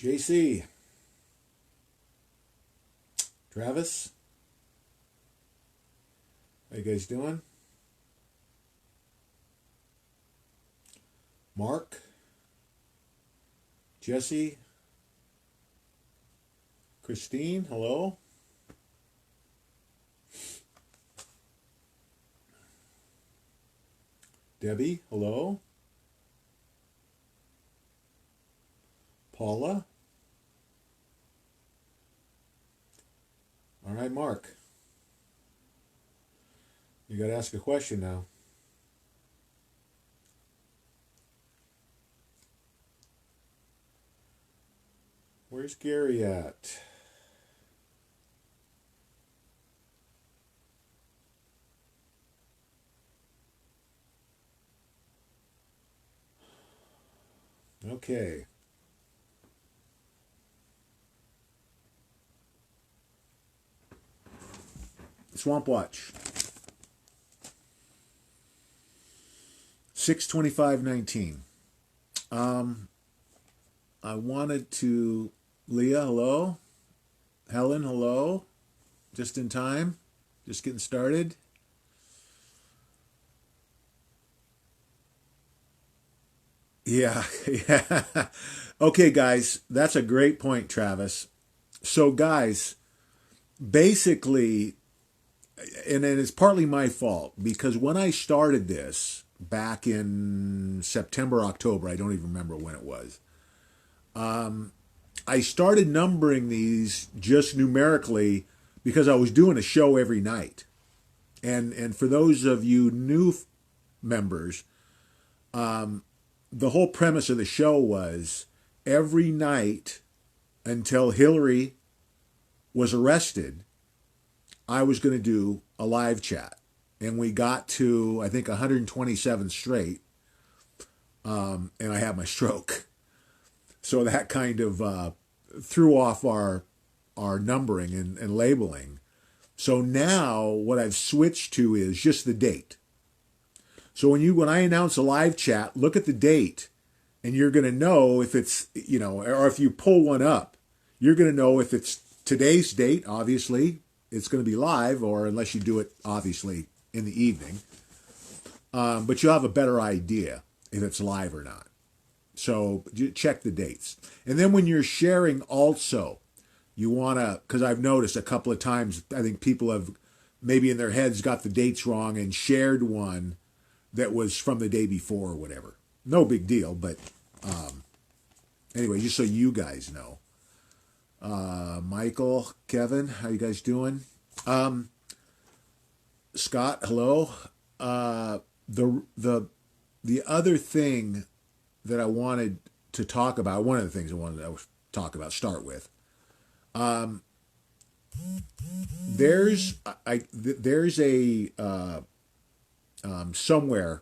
JC, Travis, how you guys doing? Mark, Jesse, Christine, hello. Debbie, hello. Paula. All right, Mark. You got to ask a question now. Where's Gary at? Okay. Swamp Watch. 6/25/19. I wanted to Leah, hello. Helen, hello. Just in time. Just getting started. Yeah, yeah. Okay, guys, that's a great point, Travis. So, guys, basically, and it's partly my fault because when I started this back in September, October, I don't even remember when it was. I started numbering these just numerically because I was doing a show every night. And for those of you new members, the whole premise of the show was every night until Hillary was arrested, I was going to do a live chat. And we got to, I think, 127 straight, and I had my stroke. So that kind of threw off our numbering and labeling. So now what I've switched to is just the date. So when I announce a live chat, look at the date, and you're going to know if it's, or if you pull one up, you're going to know if it's today's date, obviously, it's going to be live, or unless you do it, obviously, in the evening. But you'll have a better idea if it's live or not. So check the dates. And then when you're sharing also, you want to, because I've noticed a couple of times, I think people have maybe in their heads got the dates wrong and shared one that was from the day before or whatever. No big deal, but anyway, just so you guys know. Michael, Kevin, how you guys doing? Scott, hello. The other thing that I wanted to talk about, one of the things I wanted to talk about, start with. There's a somewhere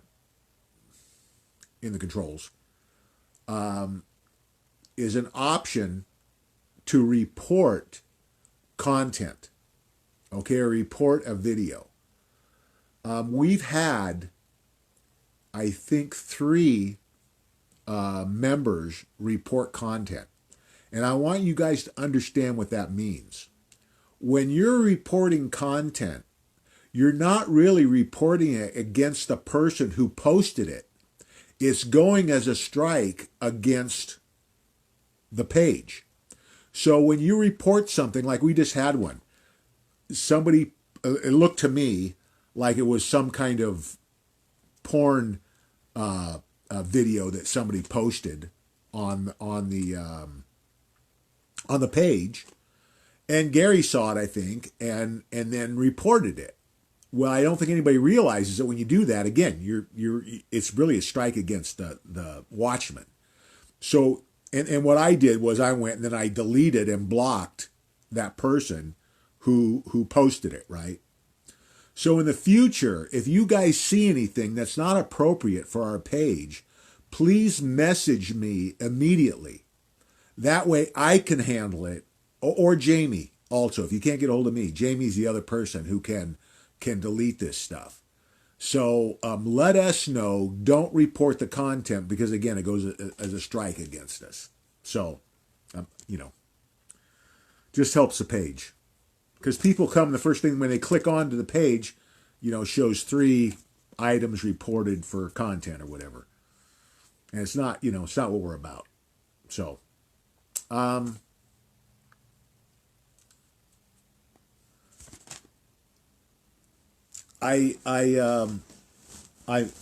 in the controls is an option to report content, okay, or report a video. We've had, I think, 3 members report content. And I want you guys to understand what that means. When you're reporting content, you're not really reporting it against the person who posted it. It's going as a strike against the page. So when you report something, like we just had one, somebody, it looked to me like it was some kind of porn video that somebody posted on the page, and Gary saw it, I think, and then reported it. Well, I don't think anybody realizes that when you do that, again, it's really a strike against the watchman. So, and what I did was I went and then I deleted and blocked that person who posted it, right? So in the future, if you guys see anything that's not appropriate for our page, please message me immediately. That way I can handle it, or Jamie also. If you can't get a hold of me, Jamie's the other person who can delete this stuff. So let us know. Don't report the content because, again, it goes as a strike against us. So You know, just helps the page. Because people come, the first thing when they click onto the page, you know, shows 3 items reported for content or whatever. And it's not, you know, it's not what we're about. So, I I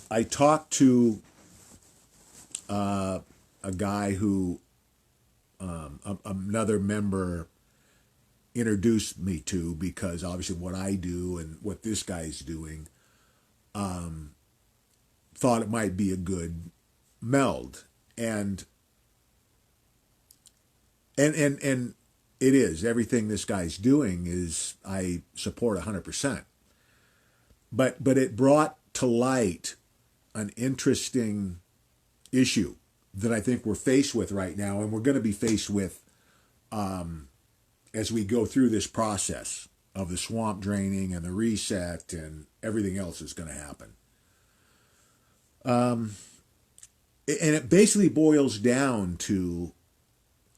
I talked to a guy who another member introduced me to, because obviously what I do and what this guy's doing, thought it might be a good meld, and and it is. Everything this guy's doing is, I support 100%. But it brought to light an interesting issue that I think we're faced with right now, and we're going to be faced with as we go through this process of the swamp draining and the reset and everything else is going to happen. And it basically boils down to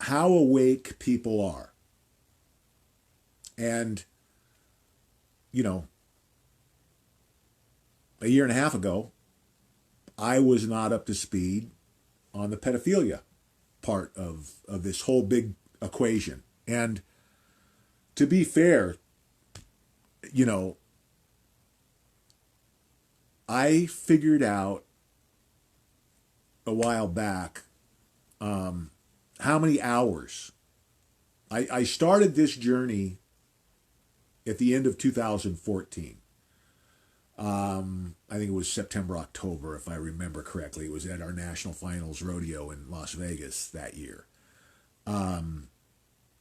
how awake people are. And, you know, a year and a half ago, I was not up to speed on the pedophilia part of this whole big equation. And to be fair, you know, I figured out a while back how many hours. I started this journey at the end of 2014. I think it was September, October, if I remember correctly. It was at our National Finals Rodeo in Las Vegas that year.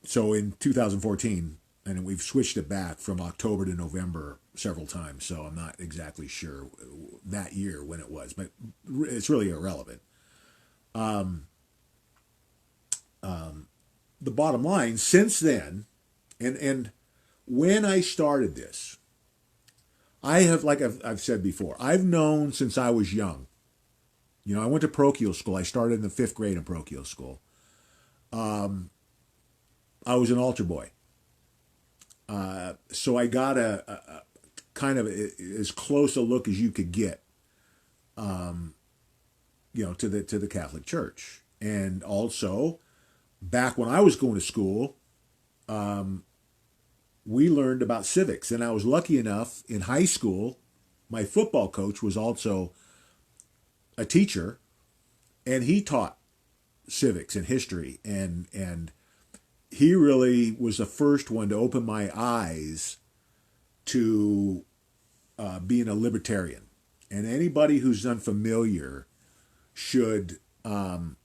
So in 2014, and we've switched it back from October to November several times, so I'm not exactly sure that year when it was, but it's really irrelevant. The bottom line, since then, and when I started this, I have, like I've said before, I've known since I was young. You know, I went to parochial school. I started in the 5th grade in parochial school. I was an altar boy. So I got a kind of as close a look as you could get, you know, to the Catholic Church. And also, back when I was going to school, we learned about civics. And I was lucky enough in high school, my football coach was also a teacher, and he taught civics and history. And he really was the first one to open my eyes to being a libertarian. And anybody who's unfamiliar should look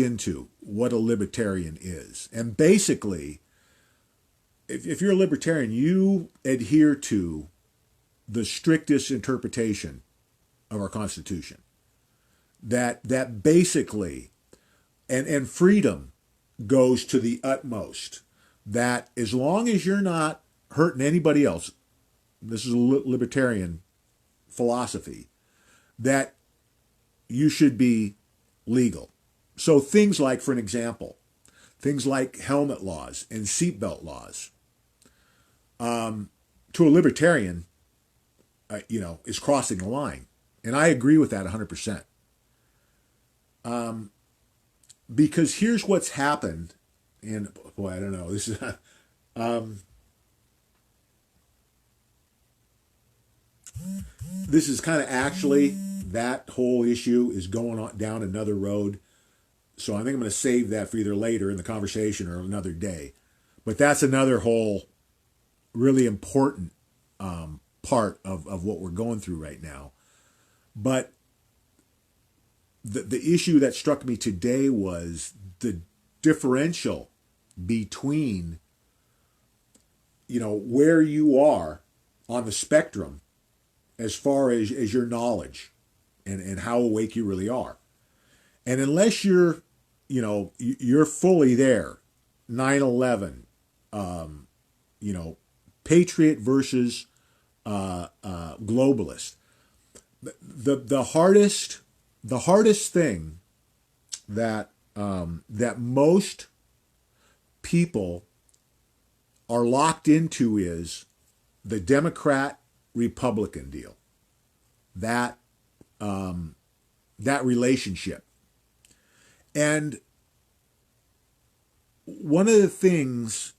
into what a libertarian is. And basically, if you're a libertarian, you adhere to the strictest interpretation of our Constitution. That basically, and freedom goes to the utmost. That as long as you're not hurting anybody else, this is a libertarian philosophy, that you should be legal. So things like, for an example, things like helmet laws and seatbelt laws, to a libertarian, you know, is crossing the line. And I agree with that 100%. Because here's what's happened, and boy, I don't know, this is, this is kind of actually, that whole issue is going on down another road. So I think I'm going to save that for either later in the conversation or another day. But that's another whole really important part of what we're going through right now. But the issue that struck me today was the differential between, you know, where you are on the spectrum as far as your knowledge and how awake you really are. And unless you're, you know, you're fully there, 9/11, you know, patriot versus globalist. The hardest thing that that most people are locked into is the Democrat Republican deal. That that relationship. And one of the things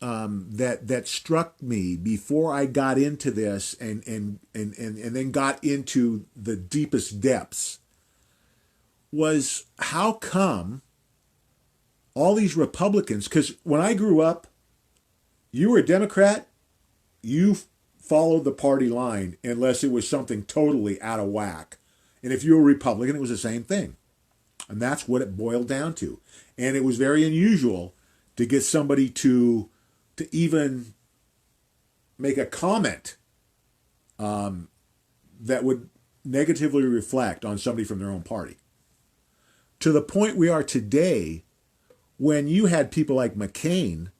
that struck me before I got into this and then got into the deepest depths was how come all these Republicans, because when I grew up, you were a Democrat, you followed the party line unless it was something totally out of whack. And if you were a Republican, it was the same thing. And that's what it boiled down to. And it was very unusual to get somebody to even make a comment that would negatively reflect on somebody from their own party. To the point we are today, when you had people like McCain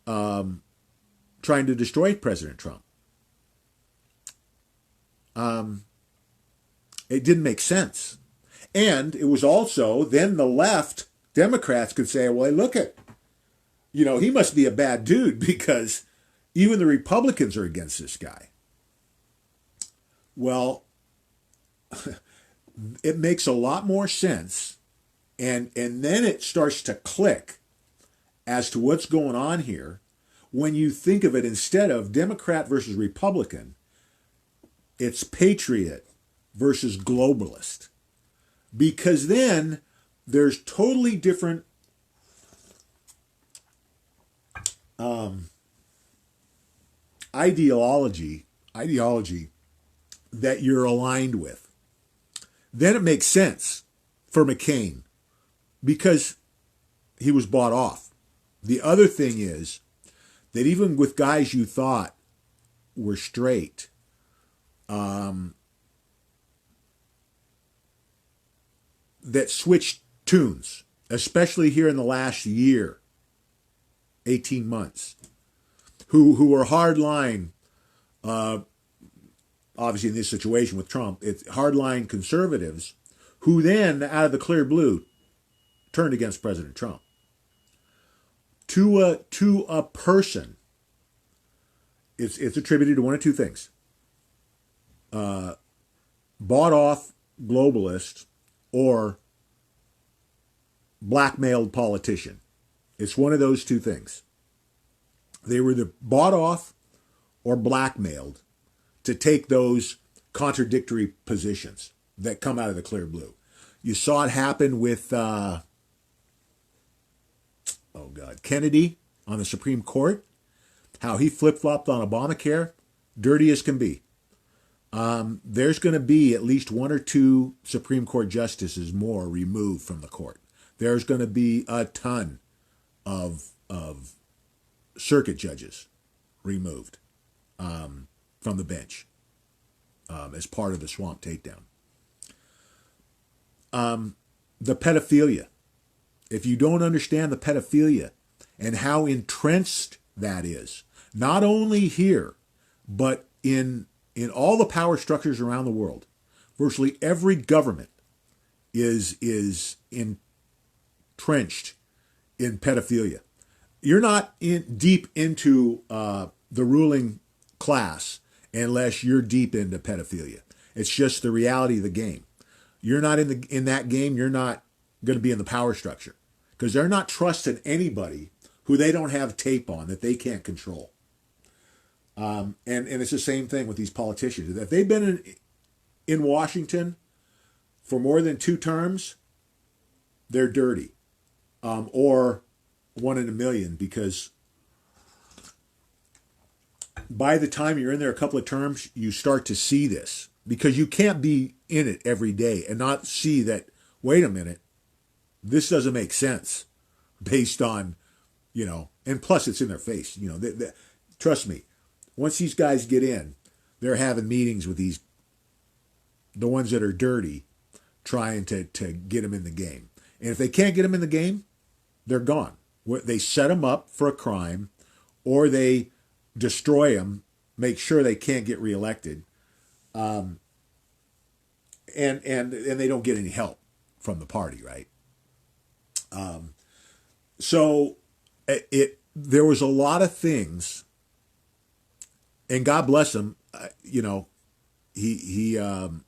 trying to destroy President Trump. It didn't make sense. And it was also, then the left, Democrats could say, well, look at, he must be a bad dude because even the Republicans are against this guy. Well, it makes a lot more sense. And then it starts to click as to what's going on here. When you think of it, instead of Democrat versus Republican, it's patriot versus globalist. Because then there's totally different ideology that you're aligned with. Then it makes sense for McCain because he was bought off. The other thing is that even with guys you thought were straight, that switched tunes, especially here in the last year, 18 months, who are hardline, obviously in this situation with Trump, it's hardline conservatives who then, out of the clear blue, turned against President Trump. To a person, it's attributed to one of two things. Bought off globalist or blackmailed politician. It's one of those two things. They were either bought off or blackmailed to take those contradictory positions that come out of the clear blue. You saw it happen with Kennedy on the Supreme Court, how he flip-flopped on Obamacare, dirty as can be. There's going to be at least one or two Supreme Court justices more removed from the court. There's going to be a ton of circuit judges removed from the bench as part of the swamp takedown. The pedophilia. If you don't understand the pedophilia and how entrenched that is, not only here, but in all the power structures around the world, virtually every government is entrenched in pedophilia. You're not deep into the ruling class unless you're deep into pedophilia. It's just the reality of the game. You're not in that game. You're not going to be in the power structure because they're not trusting anybody who they don't have tape on that they can't control. And it's the same thing with these politicians. If they've been in Washington for more than 2 terms, they're dirty, or 1 in a million, because by the time you're in there a couple of terms, you start to see this, because you can't be in it every day and not see that, wait a minute, this doesn't make sense based on, and plus it's in their face. Trust me, once these guys get in, they're having meetings with the ones that are dirty, trying to get them in the game. And if they can't get them in the game, they're gone. They set them up for a crime, or they destroy them, make sure they can't get reelected, and they don't get any help from the party, right? So there was a lot of things, and God bless him. You know, he and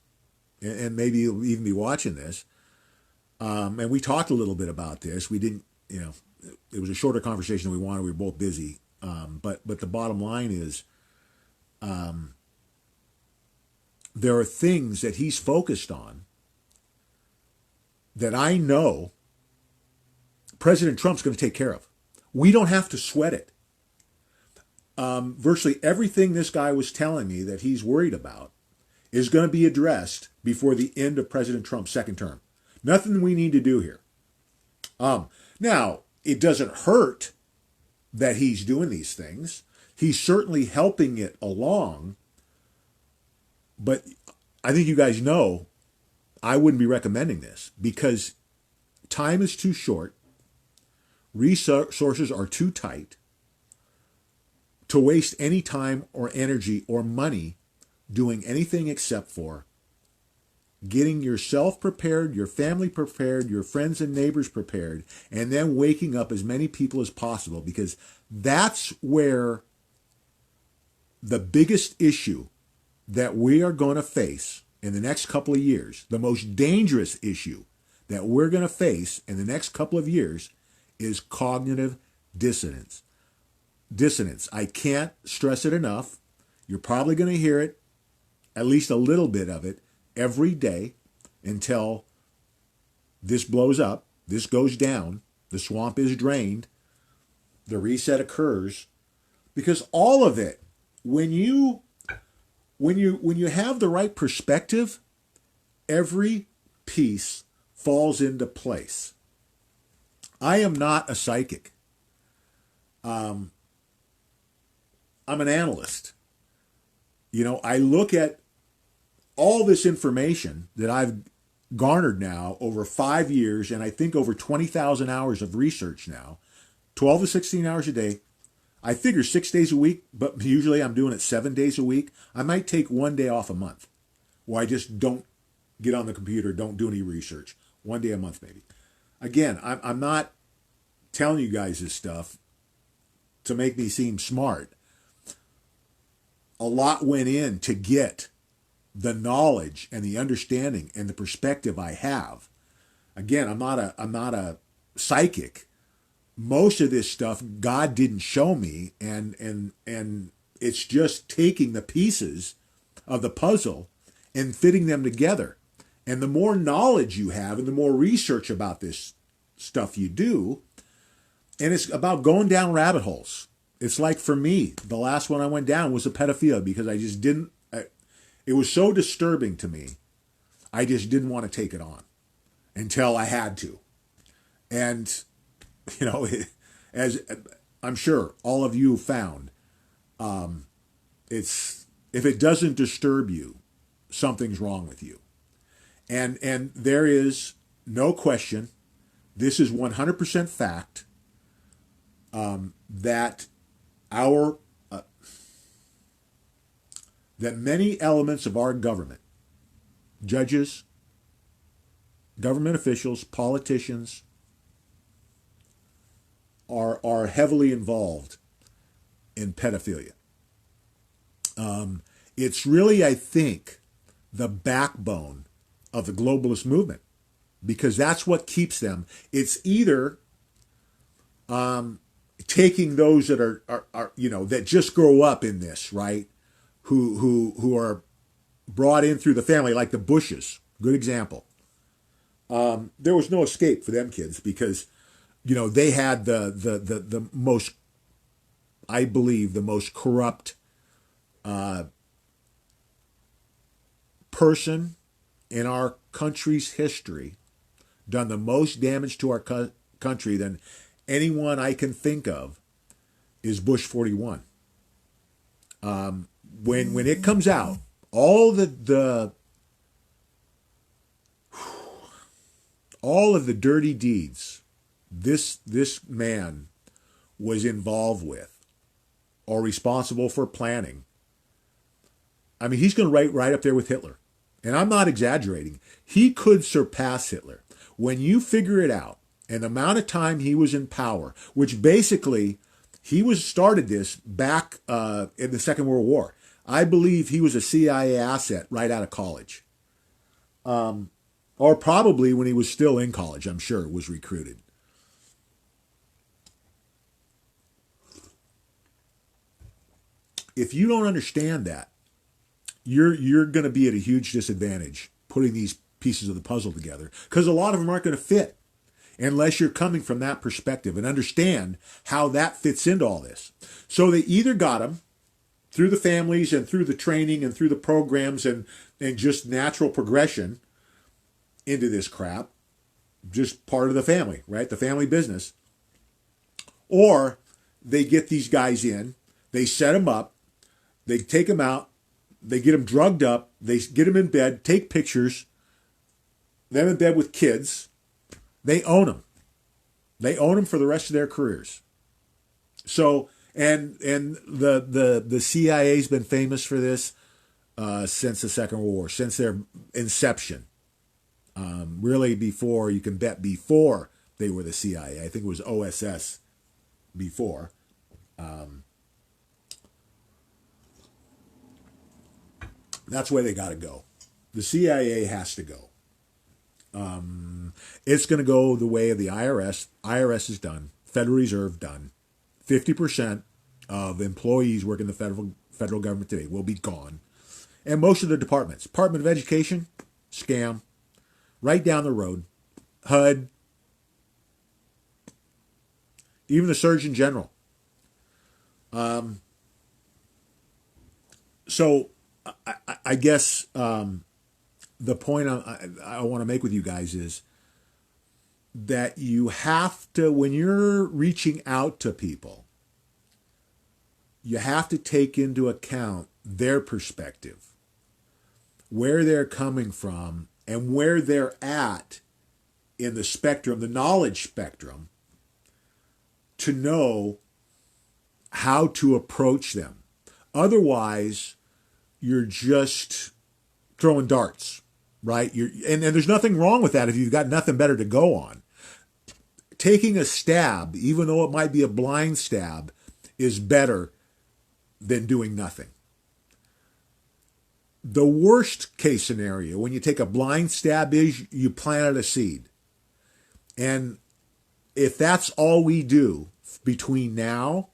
maybe he'll even be watching this. And we talked a little bit about this. We didn't, you know, it was a shorter conversation than we wanted. We were both busy. But the bottom line is, there are things that he's focused on that I know President Trump's going to take care of. We don't have to sweat it. Virtually everything this guy was telling me that he's worried about is going to be addressed before the end of President Trump's second term. Nothing we need to do here. Now, it doesn't hurt that he's doing these things. He's certainly helping it along. But I think you guys know I wouldn't be recommending this because time is too short. Resources are too tight to waste any time or energy or money doing anything except for getting yourself prepared, your family prepared, your friends and neighbors prepared, and then waking up as many people as possible, because that's where the biggest issue that we are going to face in the next couple of years, the most dangerous issue that we're going to face in the next couple of years, is cognitive dissonance. I can't stress it enough. You're probably going to hear it, at least a little bit of it, every day until this blows up, this goes down, the swamp is drained, the reset occurs. Because all of it, when you have the right perspective, every piece falls into place. I am not a psychic. I'm an analyst. You know, I look at all this information that I've garnered now over 5 years, and I think over 20,000 hours of research now, 12 to 16 hours a day. I figure 6 days a week, but usually I'm doing it 7 days a week. I might take 1 day off a month where I just don't get on the computer, don't do any research. 1 day a month, maybe. Again, I'm not telling you guys this stuff to make me seem smart. A lot went in to get the knowledge and the understanding and the perspective I have. Again, I'm not a psychic. Most of this stuff God didn't show me, and it's just taking the pieces of the puzzle and fitting them together. And the more knowledge you have and the more research about this stuff you do, and it's about going down rabbit holes. It's like for me, the last one I went down was a pedophilia because I just didn't, it was so disturbing to me. I just didn't want to take it on until I had to. And, you know, as I'm sure all of you found, it's, if it doesn't disturb you, something's wrong with you. And there is no question, this is 100% fact, that that many elements of our government, judges, government officials, politicians, are heavily involved in pedophilia. It's really, I think, the backbone of the globalist movement, because that's what keeps them. It's either taking those that are you know, that just grow up in this, right? Who are brought in through the family, like the Bushes, good example. There was no escape for them kids because, you know, they had the most, I believe, the most corrupt person in our country's history, done the most damage to our country than anyone I can think of, is Bush 41. When it comes out, all of the dirty deeds this man was involved with or responsible for planning, I mean, he's going to write right up there with Hitler. And I'm not exaggerating. He could surpass Hitler. When you figure it out, and the amount of time he was in power, which basically he was started this back in the Second World War. I believe he was a CIA asset right out of college, or probably when he was still in college. I'm sure was recruited. If you don't understand that, you're going to be at a huge disadvantage putting these pieces of the puzzle together, because a lot of them aren't going to fit unless you're coming from that perspective and understand how that fits into all this. So they either got them through the families and through the training and through the programs and just natural progression into this crap, just part of the family, right? The family business. Or they get these guys in, they set them up, they take them out, they get them drugged up, they get them in bed, take pictures, them in bed with kids. They own them. They own them for the rest of their careers. So, and the CIA's been famous for this since the Second World War, since their inception. Really before, you can bet before they were the CIA. I think it was OSS before. That's where they got to go. The CIA has to go. It's going to go the way of the IRS. IRS is done. Federal Reserve done. 50% of employees working in the federal government today will be gone. And most of the departments. Department of Education, scam. Right down the road. HUD. Even the Surgeon General. So I guess the point I want to make with you guys is that you have to, when you're reaching out to people, you have to take into account their perspective, where they're coming from, and where they're at in the spectrum, the knowledge spectrum, to know how to approach them. Otherwise, you're just throwing darts, right? And there's nothing wrong with that if you've got nothing better to go on. Taking a stab, even though it might be a blind stab, is better than doing nothing. The worst case scenario when you take a blind stab is you planted a seed. And if that's all we do between now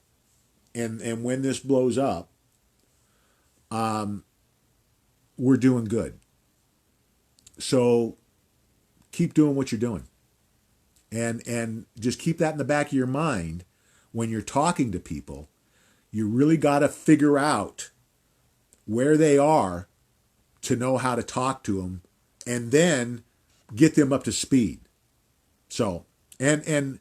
and when this blows up, we're doing good. So keep doing what you're doing. And just keep that in the back of your mind when you're talking to people. You really got to figure out where they are to know how to talk to them and then get them up to speed. So, and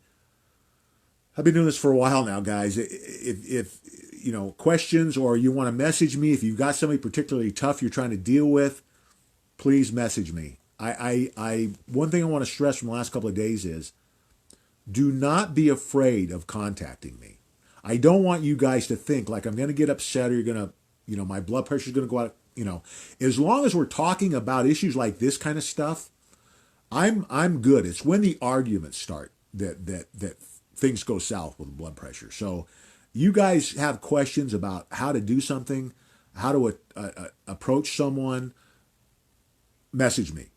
I've been doing this for a while now, guys. If you know, questions or you want to message me, if you've got somebody particularly tough you're trying to deal with, please message me. I one thing I want to stress from the last couple of days is do not be afraid of contacting me. I don't want you guys to think like I'm going to get upset or you're going to, you know, my blood pressure is going to go out. You know, as long as we're talking about issues like this kind of stuff, I'm good. It's when the arguments start that things go south with blood pressure. So you guys have questions about how to do something, how to approach someone, message me.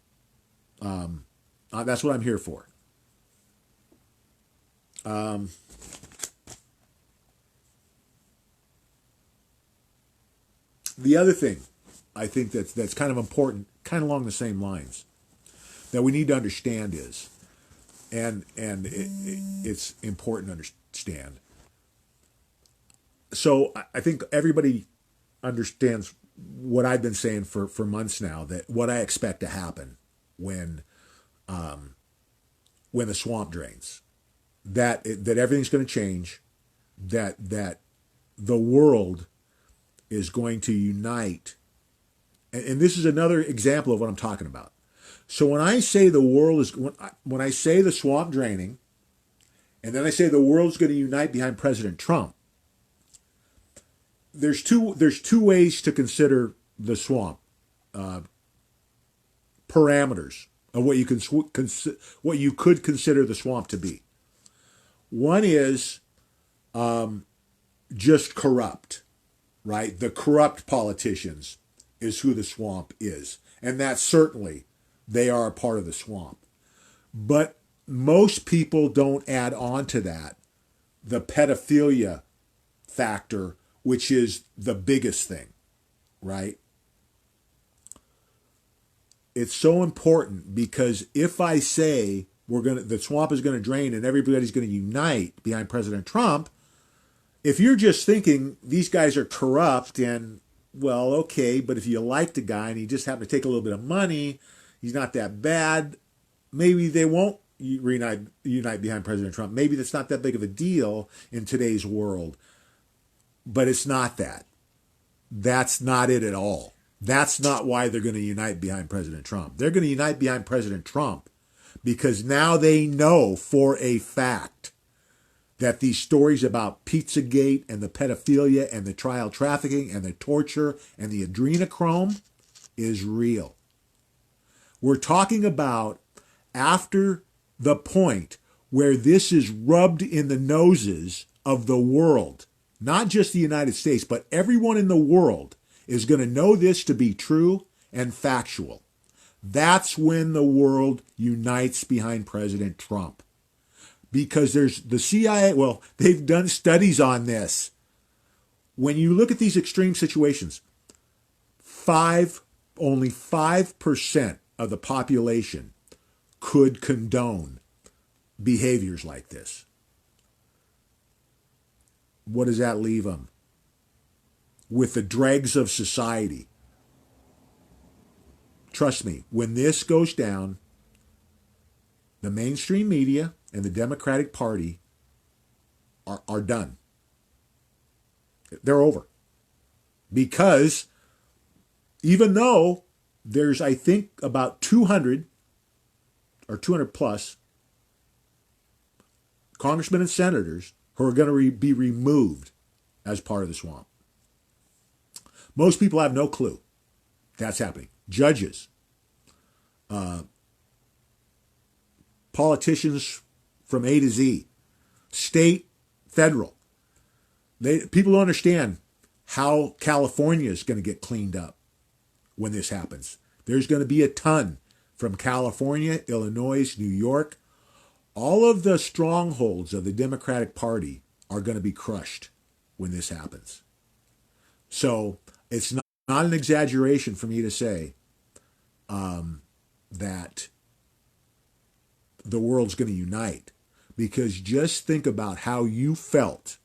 That's what I'm here for. The other thing I think that's kind of important, kind of along the same lines, that we need to understand is, and it's important to understand. So I think everybody understands what I've been saying for months now, that what I expect to happen when the swamp drains, that everything's going to change, that the world is going to unite. And this is another example of what I'm talking about. So when I say the world is, when I say the swamp draining, and then I say the world's going to unite behind President Trump, there's two ways to consider the swamp parameters. of what what you could consider the swamp to be. One is just corrupt, right? The corrupt politicians is who the swamp is. And that certainly they are a part of the swamp. But most people don't add on to that the pedophilia factor, which is the biggest thing, right? It's so important because if I say the swamp is going to drain and everybody's going to unite behind President Trump, if you're just thinking these guys are corrupt and, well, okay, but if you like the guy and he just happened to take a little bit of money, he's not that bad, maybe they won't unite behind President Trump. Maybe that's not that big of a deal in today's world. But it's not that. That's not it at all. That's not why they're going to unite behind President Trump. They're going to unite behind President Trump because now they know for a fact that these stories about Pizzagate and the pedophilia and the child trafficking and the torture and the adrenochrome is real. We're talking about after the point where this is rubbed in the noses of the world, not just the United States, but everyone in the world is going to know this to be true and factual. That's when the world unites behind President Trump. Because there's the CIA, well, they've done studies on this. When you look at these extreme situations, only 5% of the population could condone behaviors like this. What does that leave them? With the dregs of society. Trust me, when this goes down, the mainstream media and the Democratic Party are done. They're over. Because even though there's, I think, about 200 or 200 plus congressmen and senators who are going to be removed as part of the swamp. Most people have no clue that's happening. Judges, politicians from A to Z, state, federal. People don't understand how California is going to get cleaned up when this happens. There's going to be a ton from California, Illinois, New York. All of the strongholds of the Democratic Party are going to be crushed when this happens. So it's not an exaggeration for me to say that the world's going to unite. Because just think about how you felt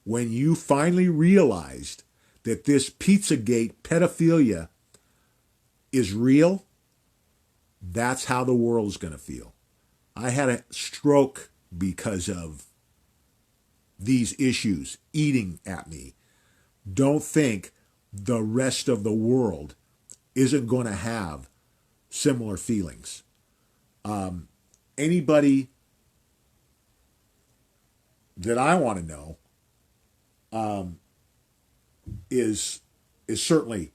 when you finally realized that this Pizzagate pedophilia is real. That's how the world's going to feel. I had a stroke because of these issues eating at me. Don't think the rest of the world isn't going to have similar feelings. Anybody that I want to know is certainly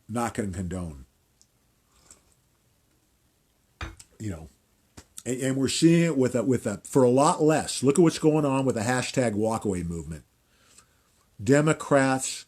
not going to condone. And we're seeing it with for a lot less. Look at what's going on with the hashtag walkaway movement. Democrats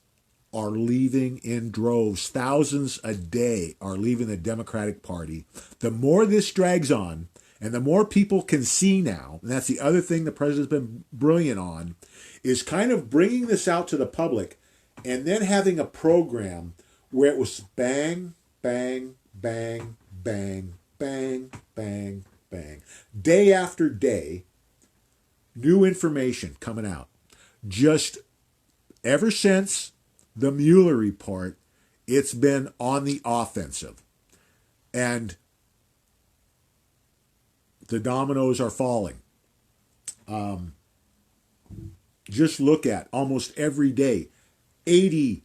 are leaving in droves. Thousands a day are leaving the Democratic Party. The more this drags on, and the more people can see now, and that's the other thing the president's been brilliant on, is kind of bringing this out to the public and then having a program where it was bang, bang, bang, bang, bang, bang, bang. Day after day, new information coming out. Just ever since the Mueller report, it's been on the offensive. And the dominoes are falling. Just look at almost every day, 80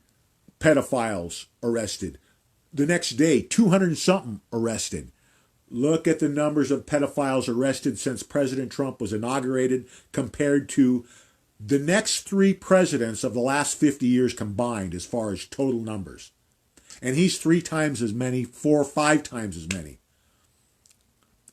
pedophiles arrested. The next day, 200 and something arrested. Look at the numbers of pedophiles arrested since President Trump was inaugurated compared to the next three presidents of the last 50 years combined as far as total numbers. And he's 3 times as many, 4 or 5 times as many.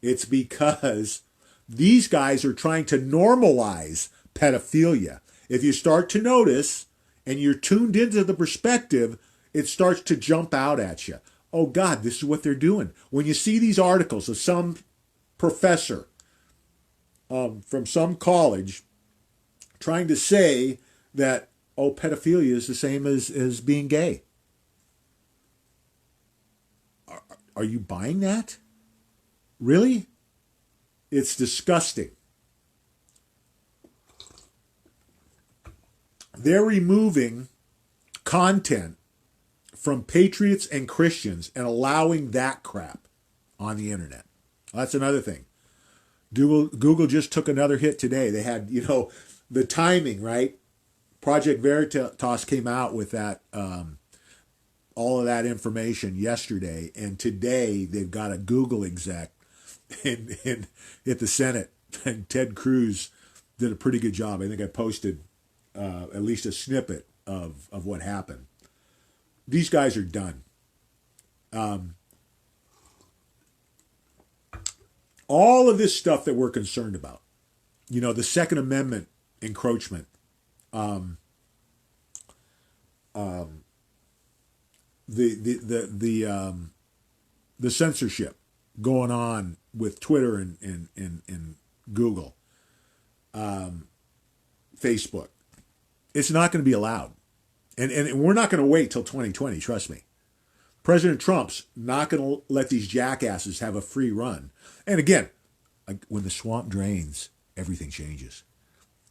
It's because these guys are trying to normalize pedophilia. If you start to notice and you're tuned into the perspective, it starts to jump out at you. Oh God, this is what they're doing. When you see these articles of some professor from some college trying to say that, oh, pedophilia is the same as being gay. Are you buying that? Really? It's disgusting. They're removing content from patriots and Christians and allowing that crap on the internet. That's another thing. Google just took another hit today. They had, the timing, right? Project Veritas came out with that, all of that information yesterday, and today they've got a Google exec in at the Senate, and Ted Cruz did a pretty good job. I think I posted at least a snippet of what happened. These guys are done. All of this stuff that we're concerned about, the Second Amendment encroachment, the censorship going on with Twitter and Google, Facebook, it's not going to be allowed. And we're not going to wait till 2020, trust me. President Trump's not going to let these jackasses have a free run. And again, when the swamp drains, everything changes.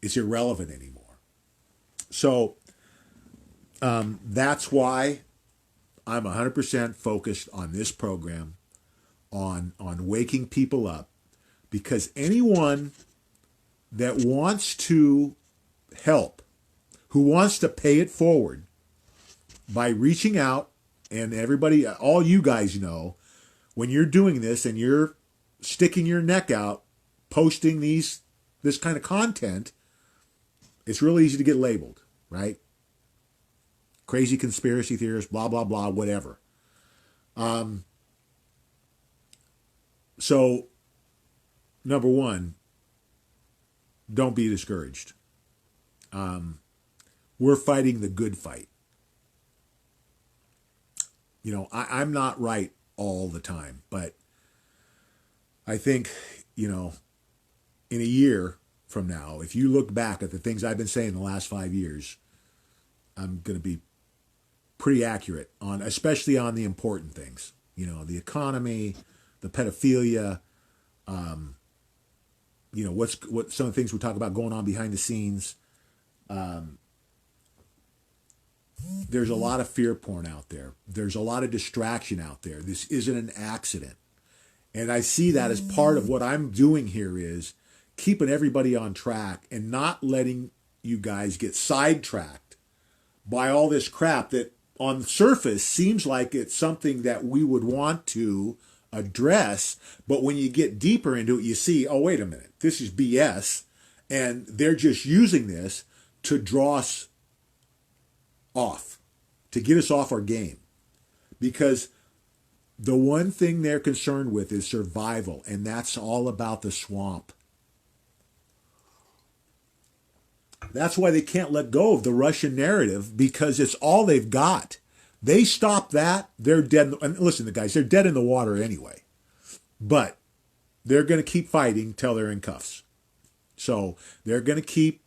It's irrelevant anymore. So that's why I'm 100% focused on this program, on waking people up, because anyone that wants to help, who wants to pay it forward by reaching out, and everybody, all you guys know, when you're doing this and you're sticking your neck out, posting this kind of content, it's really easy to get labeled, right? Crazy conspiracy theorist, blah, blah, blah, whatever. So, number one, don't be discouraged. We're fighting the good fight. I'm not right all the time, but I think, in a year from now, if you look back at the things I've been saying the last 5 years, I'm going to be pretty accurate on, especially on the important things, the economy, the pedophilia, what some of the things we talk about going on behind the scenes. There's a lot of fear porn out there. There's a lot of distraction out there. This isn't an accident. And I see that as part of what I'm doing here is keeping everybody on track and not letting you guys get sidetracked by all this crap that on the surface seems like it's something that we would want to address. But when you get deeper into it, you see, oh, wait a minute, this is BS. And they're just using this to draw us off, to get us off our game. Because the one thing they're concerned with is survival, and that's all about the swamp. That's why they can't let go of the Russian narrative, because it's all they've got. They stop that, they're dead. And listen, the guys, they're dead in the water anyway. But they're going to keep fighting till they're in cuffs. So they're going to keep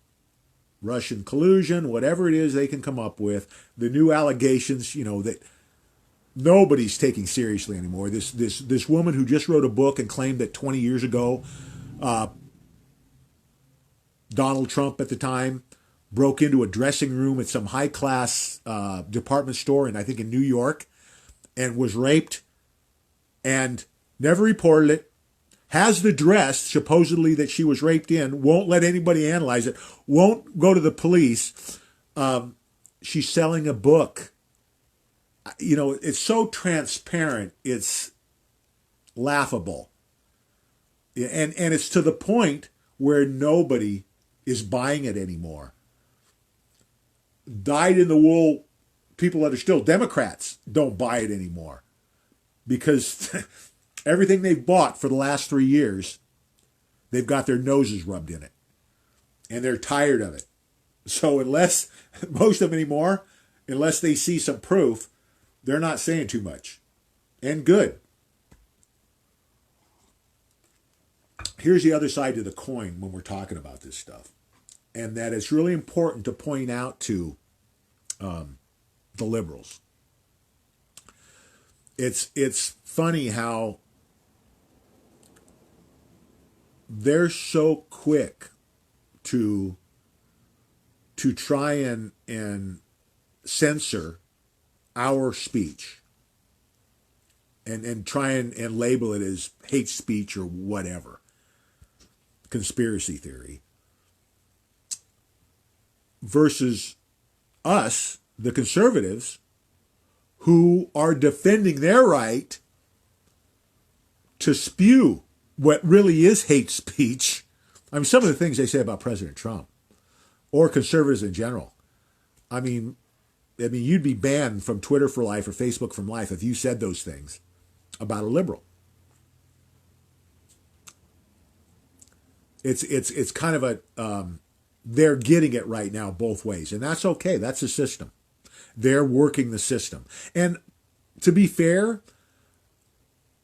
Russian collusion, whatever it is they can come up with, the new allegations, that nobody's taking seriously anymore. This woman who just wrote a book and claimed that 20 years ago, Donald Trump at the time broke into a dressing room at some high-class department store, I think in New York, and was raped and never reported it, has the dress supposedly that she was raped in, won't let anybody analyze it, won't go to the police. She's selling a book. It's so transparent, it's laughable. And it's to the point where nobody is buying it anymore. Dyed-in-the-wool people that are still Democrats don't buy it anymore. Because Everything they've bought for the last 3 years, they've got their noses rubbed in it. And they're tired of it. So unless, most of them anymore, unless they see some proof, they're not saying too much. And good. Here's the other side to the coin when we're talking about this stuff. And that it's really important to point out to the liberals. It's funny how they're so quick to try and censor our speech and try and label it as hate speech or whatever, conspiracy theory, versus us, the conservatives, who are defending their right to spew what really is hate speech. I mean, some of the things they say about President Trump or conservatives in general. I mean, you'd be banned from Twitter for life or Facebook for life if you said those things about a liberal. It's kind of a they're getting it right now both ways, and that's okay. That's the system. They're working the system, and to be fair,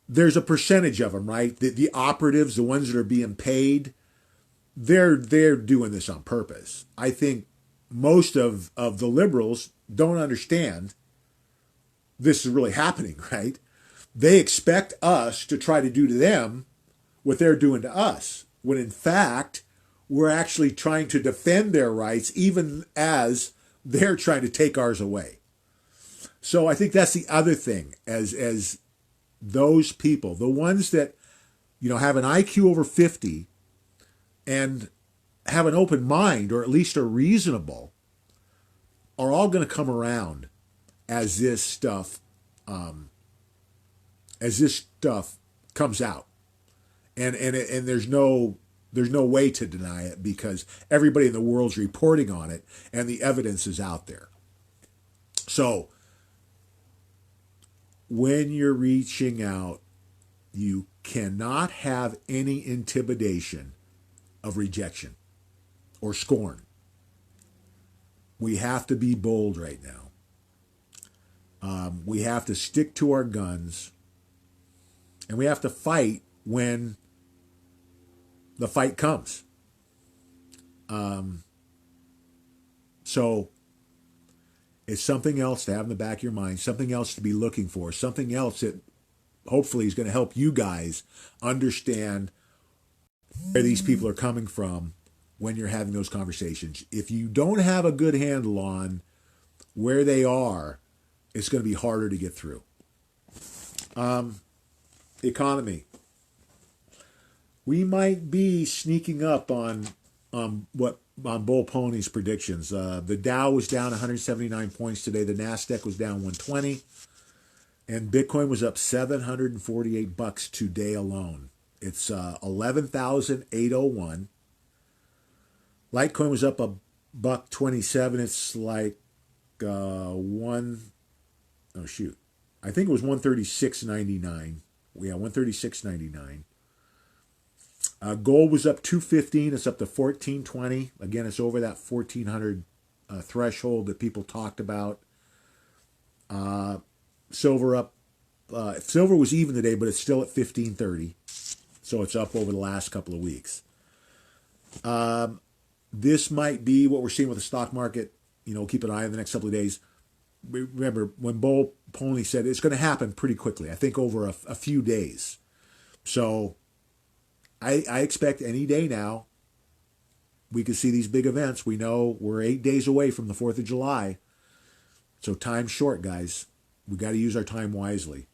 there's a percentage of them, right? The operatives, the ones that are being paid, they're doing this on purpose. I think most of the liberals don't understand this is really happening, right? They expect us to try to do to them what they're doing to us, when in fact, we're actually trying to defend their rights even as they're trying to take ours away. So I think that's the other thing, as those people, the ones that, have an IQ over 50 and have an open mind, or at least are reasonable, are all going to come around as this stuff comes out, and there's no way to deny it, because everybody in the world's reporting on it and the evidence is out there. So when you're reaching out, you cannot have any intimidation of rejection or scorn. We have to be bold right now. We have to stick to our guns, and we have to fight when the fight comes. So it's something else to have in the back of your mind, something else to be looking for, something else that hopefully is going to help you guys understand where these people are coming from when you're having those conversations. If you don't have a good handle on where they are, it's going to be harder to get through. Economy. We might be sneaking up on Bull Pony's predictions. The Dow was down 179 points today. The Nasdaq was down 120, and Bitcoin was up $748 today alone. It's 11,801. Litecoin was up $1.27. It's like I think it was 136.99. Yeah, 136.99. Gold was up 215. It's up to 1420. Again, it's over that 1400 threshold that people talked about. Silver up. Silver was even today, but it's still at 1530. So it's up over the last couple of weeks. This might be what we're seeing with the stock market. Keep an eye on the next couple of days. Remember, when Bull Pony said it's going to happen pretty quickly, I think over a few days. So I expect any day now we could see these big events. We know we're 8 days away from the 4th of July. So time's short, guys. We got to use our time wisely.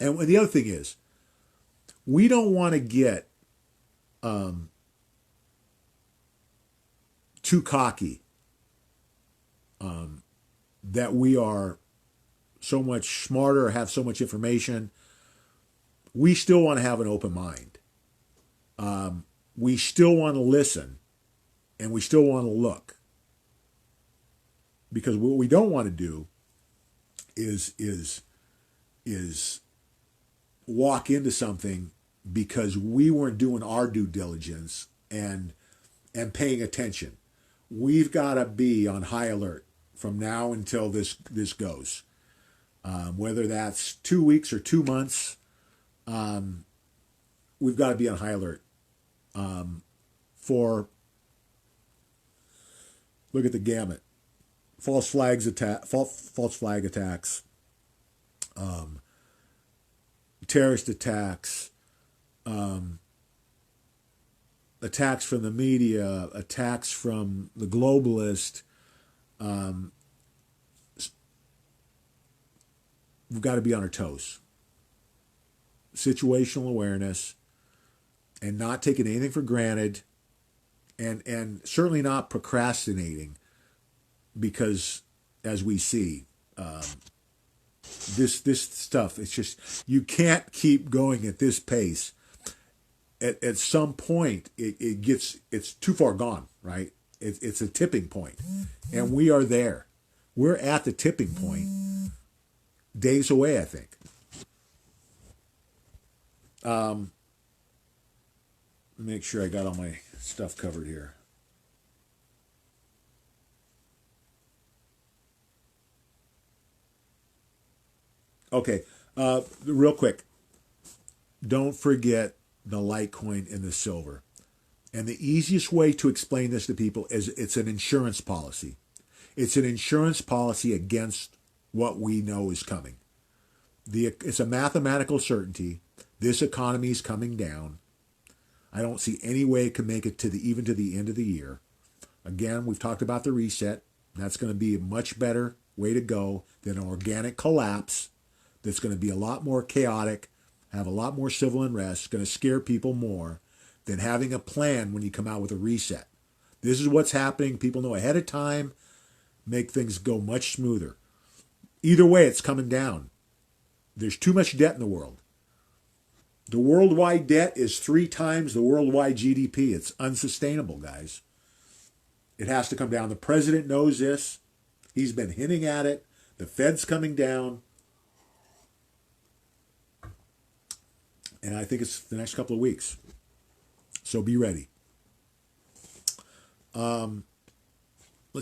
And the other thing is, we don't want to get too cocky that we are so much smarter or have so much information. We still want to have an open mind. We still want to listen, and we still want to look. Because what we don't want to do is walk into something because we weren't doing our due diligence and paying attention. We've got to be on high alert from now until this goes. Whether that's 2 weeks or 2 months, we've got to be on high alert. For look at the gamut: false flag attacks, terrorist attacks, attacks from the media, attacks from the globalist. We've got to be on our toes. Situational awareness, and not taking anything for granted, and certainly not procrastinating, because as we see, this stuff, it's just, you can't keep going at this pace. At some point it's too far gone, right? It's a tipping point, and we are there. We're at the tipping point, days away, I think. Make sure I got all my stuff covered here. Okay, real quick, don't forget the Litecoin and the silver. And the easiest way to explain this to people is it's an insurance policy. It's an insurance policy against what we know is coming. It's a mathematical certainty. This economy is coming down. I don't see any way it can make it even to the end of the year. Again, we've talked about the reset. That's going to be a much better way to go than an organic collapse that's going to be a lot more chaotic, have a lot more civil unrest, going to scare people more than having a plan when you come out with a reset. This is what's happening. People know ahead of time, make things go much smoother. Either way, it's coming down. There's too much debt in the world. The worldwide debt is 3 times the worldwide GDP. It's unsustainable, guys. It has to come down. The president knows this. He's been hinting at it. The Fed's coming down. And I think it's the next couple of weeks. So be ready. Let's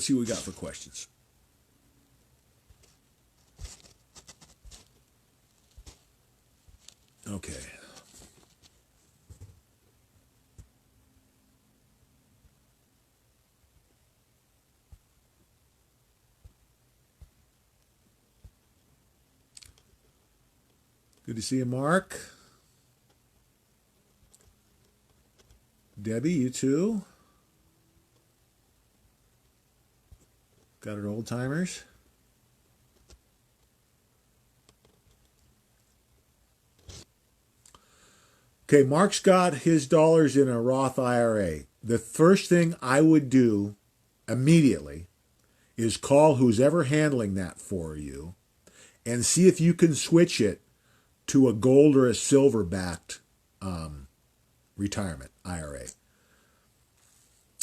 see what we got for questions. Okay. Good to see you, Mark. Debbie, you too. Got our old timers. Okay, Mark's got his dollars in a Roth IRA. The first thing I would do immediately is call who's ever handling that for you and see if you can switch it to a gold or a silver backed retirement IRA.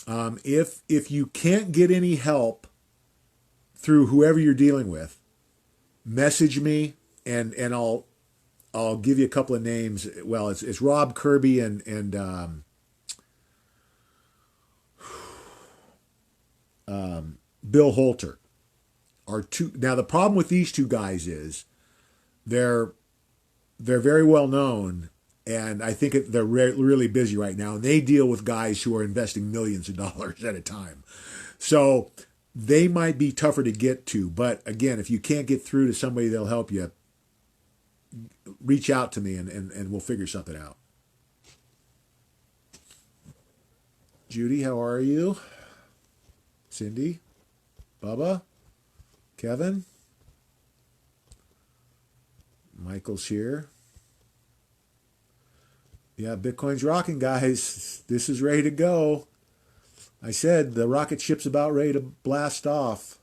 If you can't get any help through whoever you're dealing with, message me and I'll give you a couple of names. Well, it's Rob Kirby and Bill Holter are two. Now the problem with these two guys is they're very well known, and I think they're really busy right now. And they deal with guys who are investing millions of dollars at a time, so they might be tougher to get to. But again, if you can't get through to somebody that'll help you, reach out to me and we'll figure something out. Judy, how are you? Cindy, Bubba, Kevin, Michael's here. Yeah, Bitcoin's rocking, guys. This is ready to go. I said the rocket ship's about ready to blast off.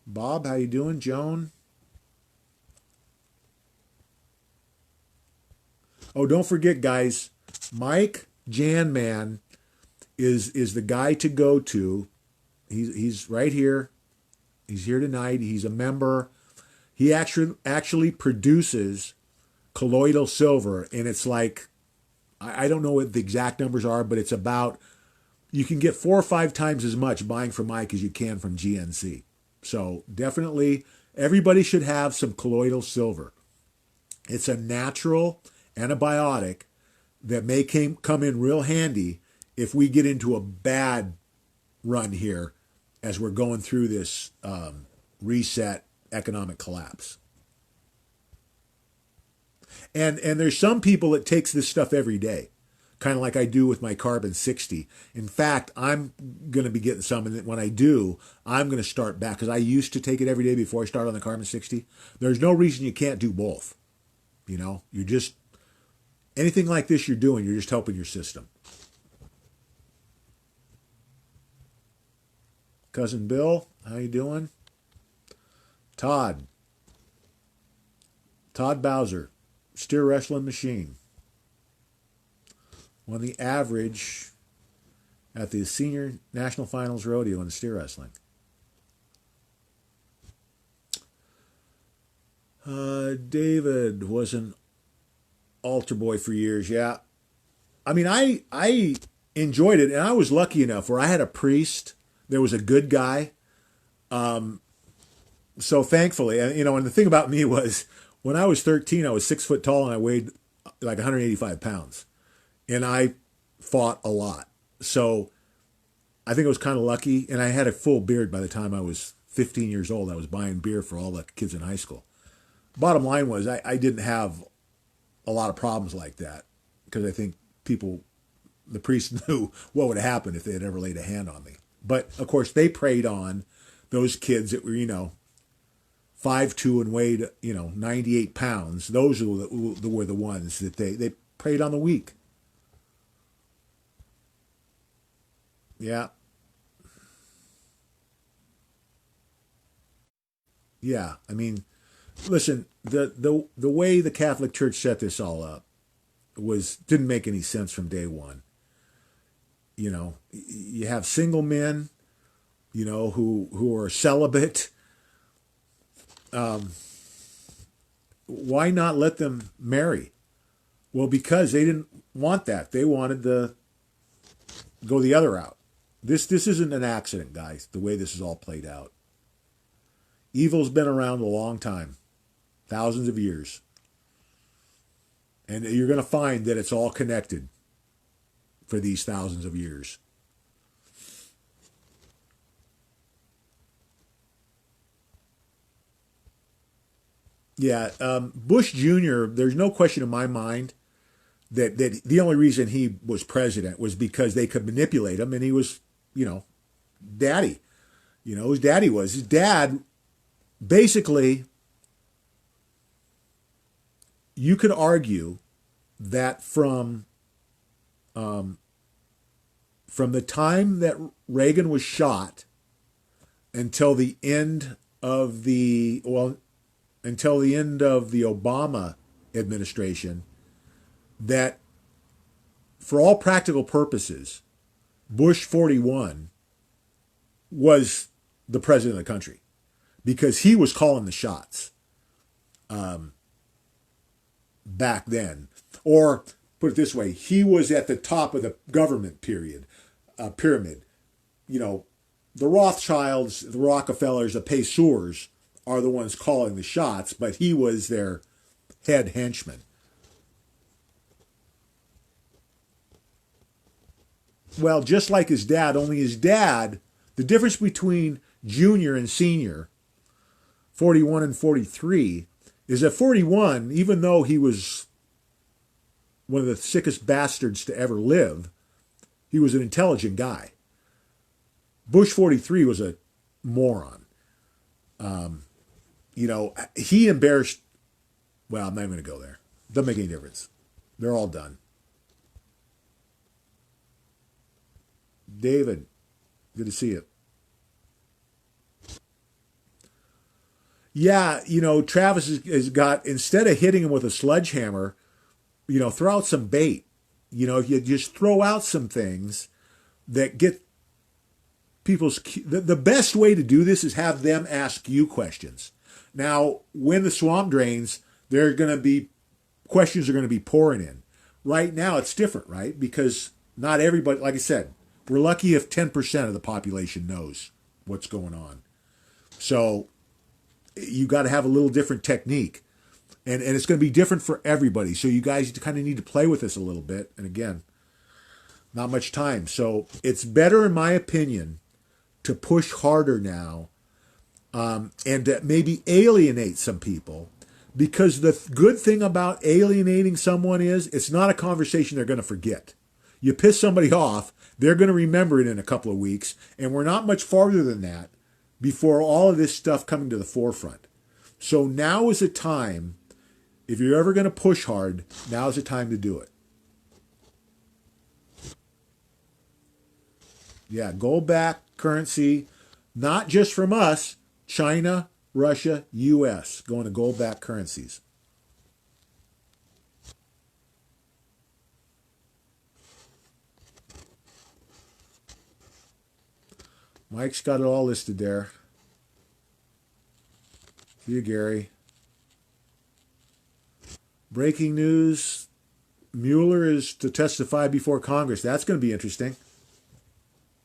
Bob, how you doing? Joan? Oh, don't forget, guys, Mike Janman is the guy to go to. He's right here. He's here tonight. He's a member. He actually produces colloidal silver, and it's like, I don't know what the exact numbers are, but it's about, you can get 4 or 5 times as much buying from Mike as you can from GNC. So definitely everybody should have some colloidal silver. It's a natural antibiotic that may come in real handy if we get into a bad run here as we're going through this reset economic collapse. And there's some people that takes this stuff every day, kind of like I do with my Carbon 60. In fact, I'm going to be getting some, and when I do, I'm going to start back, because I used to take it every day before I started on the Carbon 60. There's no reason you can't do both. You know, you're just, anything like this you're doing, you're just helping your system. Cousin Bill, how you doing? Todd Bowser, steer wrestling machine. Won the average at the Senior National Finals Rodeo in steer wrestling. David was an altar boy for years. Yeah, I mean, I enjoyed it, and I was lucky enough where I had a priest. There was a good guy. So thankfully, and the thing about me was, when I was 13, I was 6 foot tall and I weighed like 185 pounds, and I fought a lot. So I think I was kind of lucky, and I had a full beard by the time I was 15 years old. I was buying beer for all the kids in high school. Bottom line was, I didn't have a lot of problems like that, because I think the priests knew what would happen if they had ever laid a hand on me. But of course, they preyed on those kids that were, 5'2" and weighed, 98 pounds. Those were the ones that they preyed on the weak. Yeah. Yeah. I mean, listen, the way the Catholic Church set this all up didn't make any sense from day one. You have single men, who are celibate. Why not let them marry? Well, because they didn't want that. They wanted to go the other route. This isn't an accident, guys, the way this is all played out. Evil's been around a long time, thousands of years. And you're going to find that it's all connected for these thousands of years. Yeah, Bush Jr., there's no question in my mind that the only reason he was president was because they could manipulate him, and he was, daddy. His dad, basically, you could argue that from the time that Reagan was shot until the end of the Obama administration, that for all practical purposes, Bush 41 was the president of the country, because he was calling the shots back then. Or put it this way, he was at the top of the government pyramid. The Rothschilds, the Rockefellers, the Pacers are the ones calling the shots, but he was their head henchman. Well, just like his dad, only his dad, the difference between junior and senior, 41 and 43, is that 41, even though he was one of the sickest bastards to ever live, he was an intelligent guy. Bush 43 was a moron. He embarrassed, well, I'm not even going to go there. Doesn't make any difference. They're all done. David, good to see you. Yeah, Travis has got, instead of hitting him with a sledgehammer, throw out some bait. If you just throw out some things that get the best way to do this is have them ask you questions. Now, when the swamp drains, they're going to be questions are going to be pouring in. Right now, it's different, right? Because not everybody, like I said, we're lucky if 10% of the population knows what's going on. So you got to have a little different technique. And it's going to be different for everybody. So you guys kind of need to play with this a little bit. And again, not much time. So it's better, in my opinion, to push harder now and to maybe alienate some people. Because the good thing about alienating someone is it's not a conversation they're going to forget. You piss somebody off, they're going to remember it in a couple of weeks. And we're not much farther than that before all of this stuff coming to the forefront. So now is a time, if you're ever going to push hard, now is the time to do it. Yeah, gold back currency, not just from us, China, Russia, U.S., going to gold back currencies. Mike's got it all listed there. See you, Gary. Breaking news, Mueller is to testify before Congress. That's going to be interesting.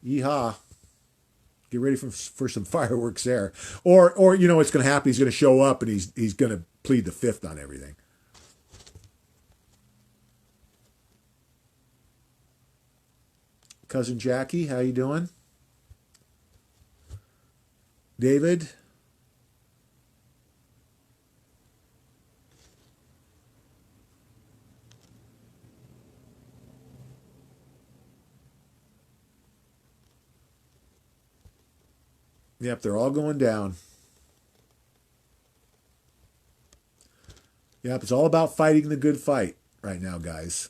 Yeehaw. Get ready for some fireworks there. Or you know what's going to happen? He's going to show up and he's going to plead the fifth on everything. Cousin Jackie, how you doing? David? Yep, they're all going down. Yep, it's all about fighting the good fight right now, guys.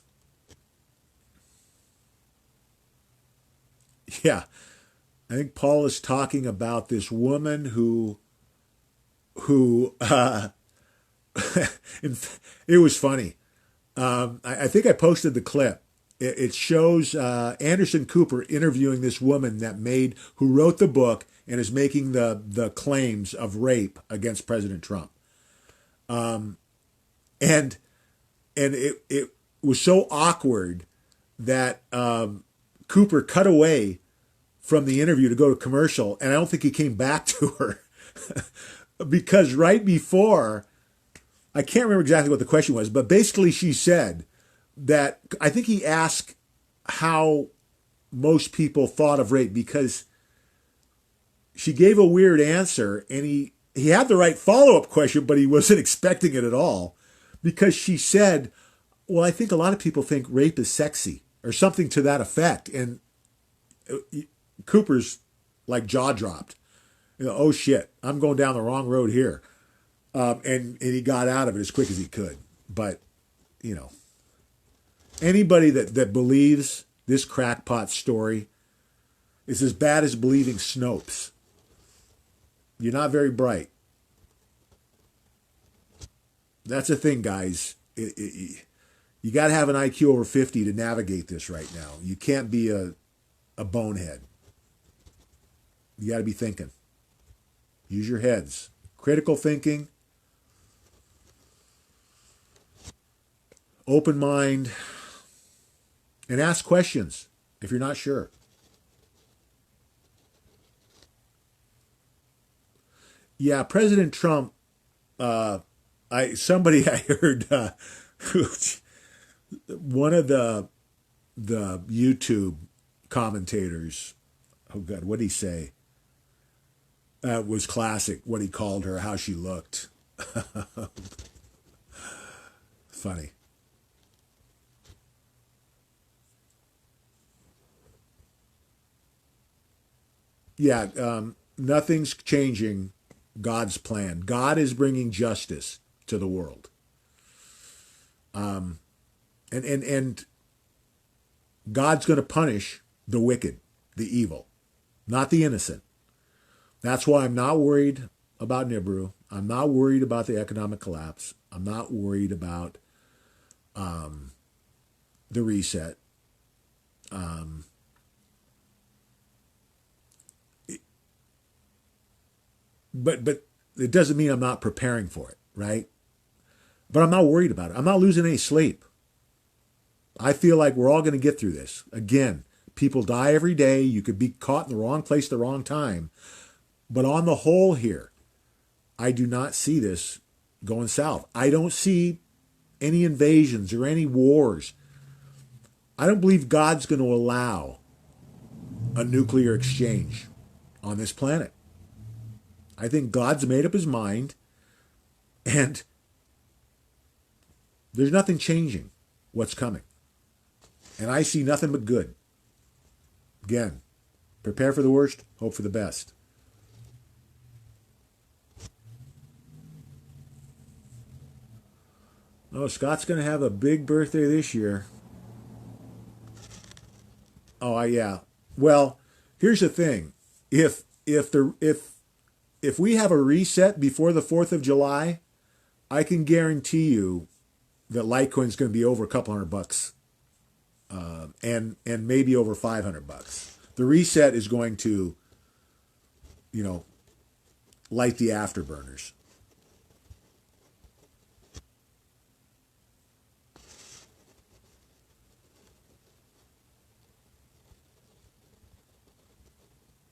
Yeah, I think Paul is talking about this woman who it was funny. I think I posted the clip. It shows Anderson Cooper interviewing this woman who wrote the book and is making the claims of rape against President Trump. And it was so awkward that Cooper cut away from the interview to go to commercial, and I don't think he came back to her because right before, I can't remember exactly what the question was, but basically she said that I think he asked how most people thought of rape because she gave a weird answer, and he had the right follow-up question, but he wasn't expecting it at all because she said, well, I think a lot of people think rape is sexy or something to that effect. And Cooper's like jaw dropped. You know, oh shit, I'm going down the wrong road here. And he got out of it as quick as he could. But, you know, anybody that believes this crackpot story is as bad as believing Snopes. You're not very bright. That's the thing, guys. You got to have an IQ over 50 to navigate this right now. You can't be a bonehead. You got to be thinking. Use your heads. Critical thinking. Open mind. And ask questions if you're not sure. Yeah, President Trump, somebody I heard, one of the YouTube commentators, oh God, what did he say? Was classic, what he called her, how she looked. Funny. Yeah, nothing's changing God's plan. God is bringing justice to the world. And God's going to punish the wicked, the evil, not the innocent. That's why I'm not worried about Nibiru. I'm not worried about the economic collapse. I'm not worried about the reset. But it doesn't mean I'm not preparing for it, right? But I'm not worried about it. I'm not losing any sleep. I feel like we're all going to get through this. Again, people die every day. You could be caught in the wrong place at the wrong time. But on the whole here, I do not see this going south. I don't see any invasions or any wars. I don't believe God's going to allow a nuclear exchange on this planet. I think God's made up his mind, and there's nothing changing what's coming. And I see nothing but good. Again, prepare for the worst, hope for the best. Oh, Scott's going to have a big birthday this year. Oh, yeah. Well, here's the thing. If we have a reset before the 4th of July, I can guarantee you that Litecoin's going to be over a couple $100, and maybe over $500. The reset is going to, light the afterburners.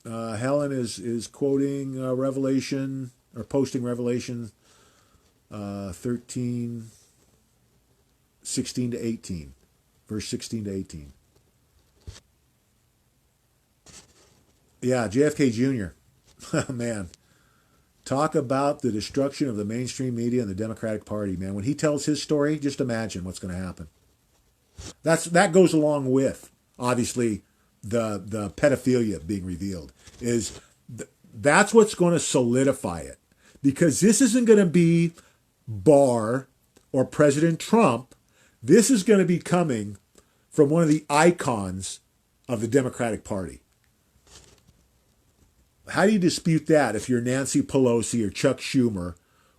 Helen is quoting Revelation, or posting Revelation 13, 16 to 18, verse 16 to 18. Yeah, JFK Jr. Man, talk about the destruction of the mainstream media and the Democratic Party, man. When he tells his story, just imagine what's going to happen. That goes along with, obviously, the pedophilia being revealed. That's what's going to solidify it, because this isn't going to be Barr or President Trump. This is going to be coming from one of the icons of the Democratic Party. How do you dispute that if you're Nancy Pelosi or Chuck Schumer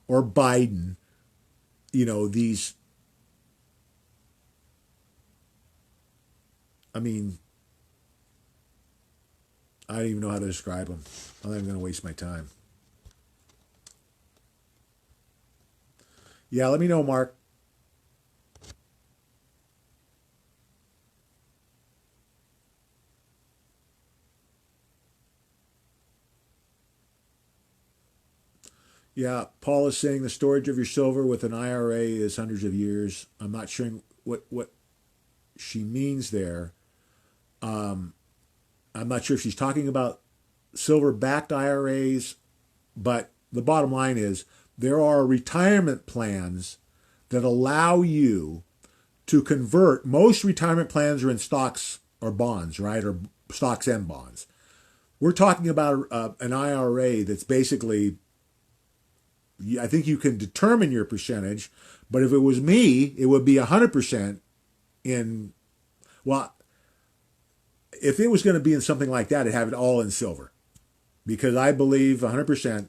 or Biden? These, I mean, I don't even know how to describe them. I'm not even going to waste my time. Yeah, let me know, Mark. Yeah, Paul is saying the storage of your silver with an IRA is hundreds of years. I'm not sure what she means there. I'm not sure if she's talking about silver-backed IRAs, but the bottom line is there are retirement plans that allow you to convert. Most retirement plans are in stocks or bonds, right? Or stocks and bonds. We're talking about an IRA that's basically, I think you can determine your percentage, but if it was me, it would be 100% in, well, if it was going to be in something like that, I'd have it all in silver, because I believe 100%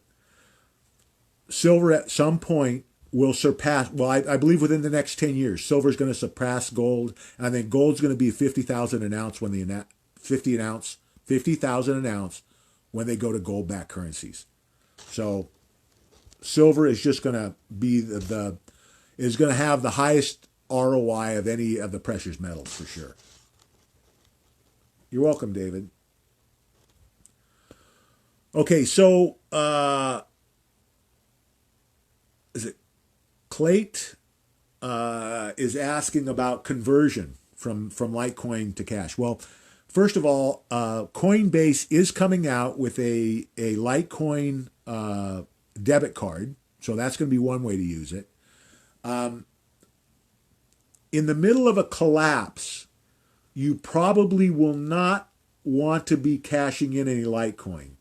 silver at some point will surpass, well, I believe within the next 10 years, silver is going to surpass gold. And I think gold's going to be 50,000 an ounce when the 50,000 an ounce when they go to gold-backed currencies. So silver is just going to be is going to have the highest ROI of any of the precious metals for sure. You're welcome, David. Okay, so is it Clate is asking about conversion from Litecoin to cash. Well, first of all, Coinbase is coming out with a Litecoin debit card, so that's going to be one way to use it. In the middle of a collapse, you probably will not want to be cashing in any Litecoin.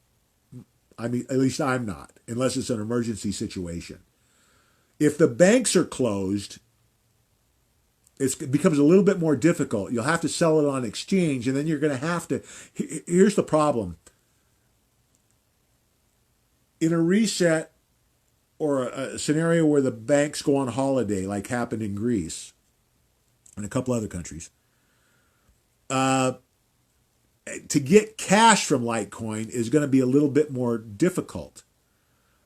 I mean, at least I'm not, unless it's an emergency situation. If the banks are closed, it becomes a little bit more difficult. You'll have to sell it on exchange, and then you're going to have to. Here's the problem. In a reset or a scenario where the banks go on holiday, like happened in Greece and a couple other countries, to get cash from Litecoin is going to be a little bit more difficult.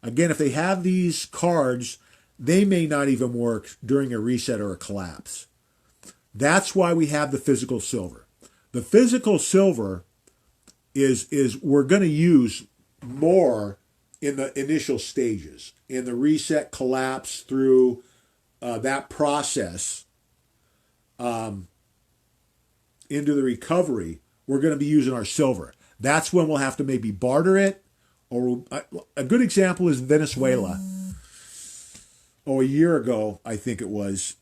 Again, if they have these cards they may not even work during a reset or a collapse. That's why we have the physical silver. The physical silver is we're going to use more in the initial stages, in the reset, collapse, through that process, into the recovery. We're going to be using our silver. That's when we'll have to maybe barter it. Or a good example is Venezuela. Oh, a year ago, I think it was.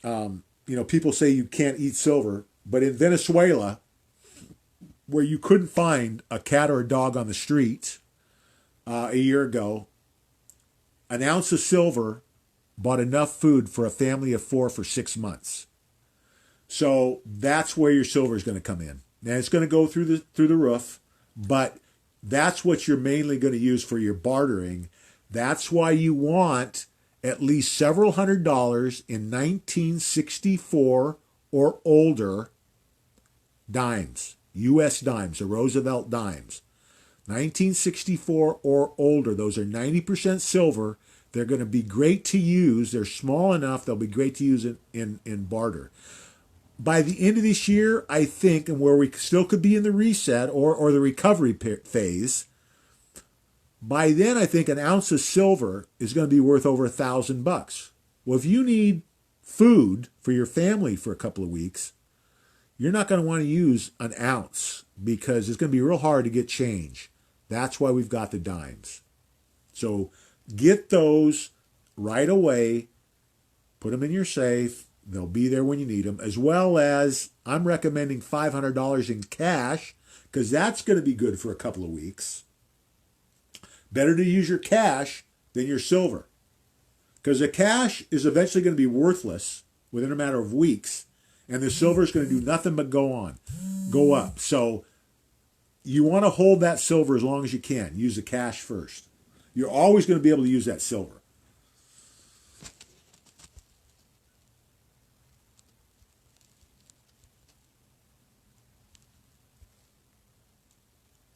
People say you can't eat silver, but in Venezuela, where you couldn't find a cat or a dog on the street a year ago, an ounce of silver bought enough food for a family of 4 for 6 months. So that's where your silver is going to come in. Now it's going to go through the roof, but that's what you're mainly going to use for your bartering. That's why you want at least several $100s in 1964 or older dimes, U.S. dimes, or Roosevelt dimes. 1964 or older, those are 90% silver. They're going to be great to use. They're small enough, they'll be great to use in barter. By the end of this year, I think, and where we still could be in the reset or the recovery phase, by then I think an ounce of silver is going to be worth over $1,000. Well, if you need food for your family for a couple of weeks, you're not going to want to use an ounce because it's going to be real hard to get change. That's why we've got the dimes. So get those right away, put them in your safe. They'll be there when you need them, as well as I'm recommending $500 in cash because that's going to be good for a couple of weeks. Better to use your cash than your silver because the cash is eventually going to be worthless within a matter of weeks, and the silver is going to do nothing but go up. So you want to hold that silver as long as you can. Use the cash first. You're always going to be able to use that silver.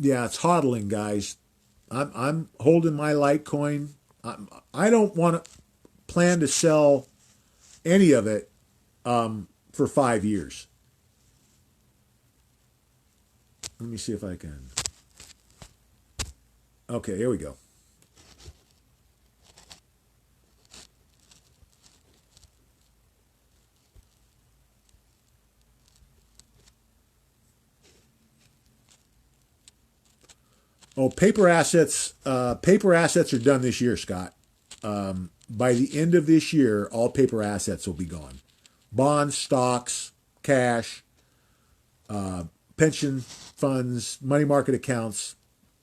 Yeah, it's hodling, guys. I'm holding my Litecoin. I don't want to plan to sell any of it for 5 years. Let me see if I can. Okay, here we go. Oh, paper assets. Paper assets are done this year, Scott. By the end of this year, all paper assets will be gone. Bonds, stocks, cash, pension funds, money market accounts,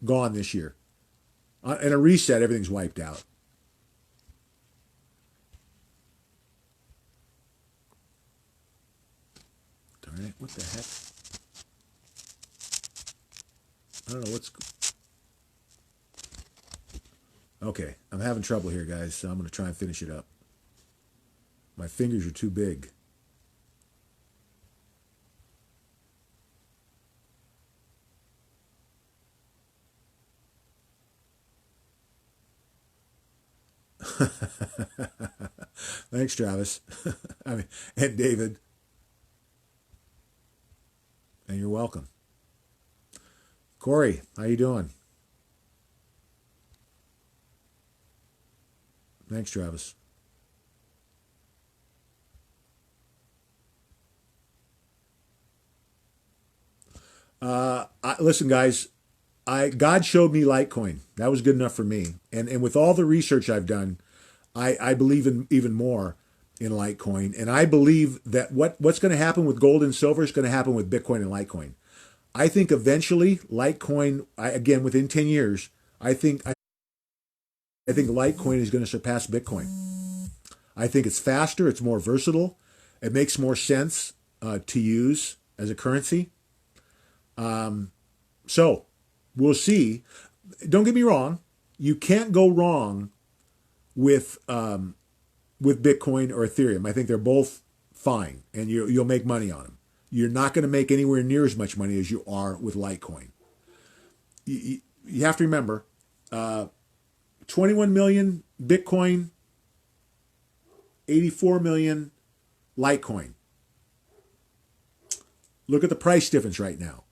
gone this year. In a reset, everything's wiped out. Darn it! What the heck? I don't know what's. Okay, I'm having trouble here, guys, so I'm going to try and finish it up. My fingers are too big. Thanks, Travis. And David. And you're welcome. Corey, how you doing? Thanks, Travis. Listen, guys. God showed me Litecoin. That was good enough for me. And with all the research I've done, I believe in even more in Litecoin. And I believe that what's going to happen with gold and silver is going to happen with Bitcoin and Litecoin. I think eventually Litecoin, again within 10 years, I think Litecoin is going to surpass Bitcoin. I think it's faster, it's more versatile, it makes more sense to use as a currency. So we'll see. Don't get me wrong, you can't go wrong with Bitcoin or Ethereum. I think they're both fine, and you'll make money on them. You're not going to make anywhere near as much money as you are with Litecoin. You have to remember, 21 million Bitcoin 84 million Litecoin. Look at the price difference right now.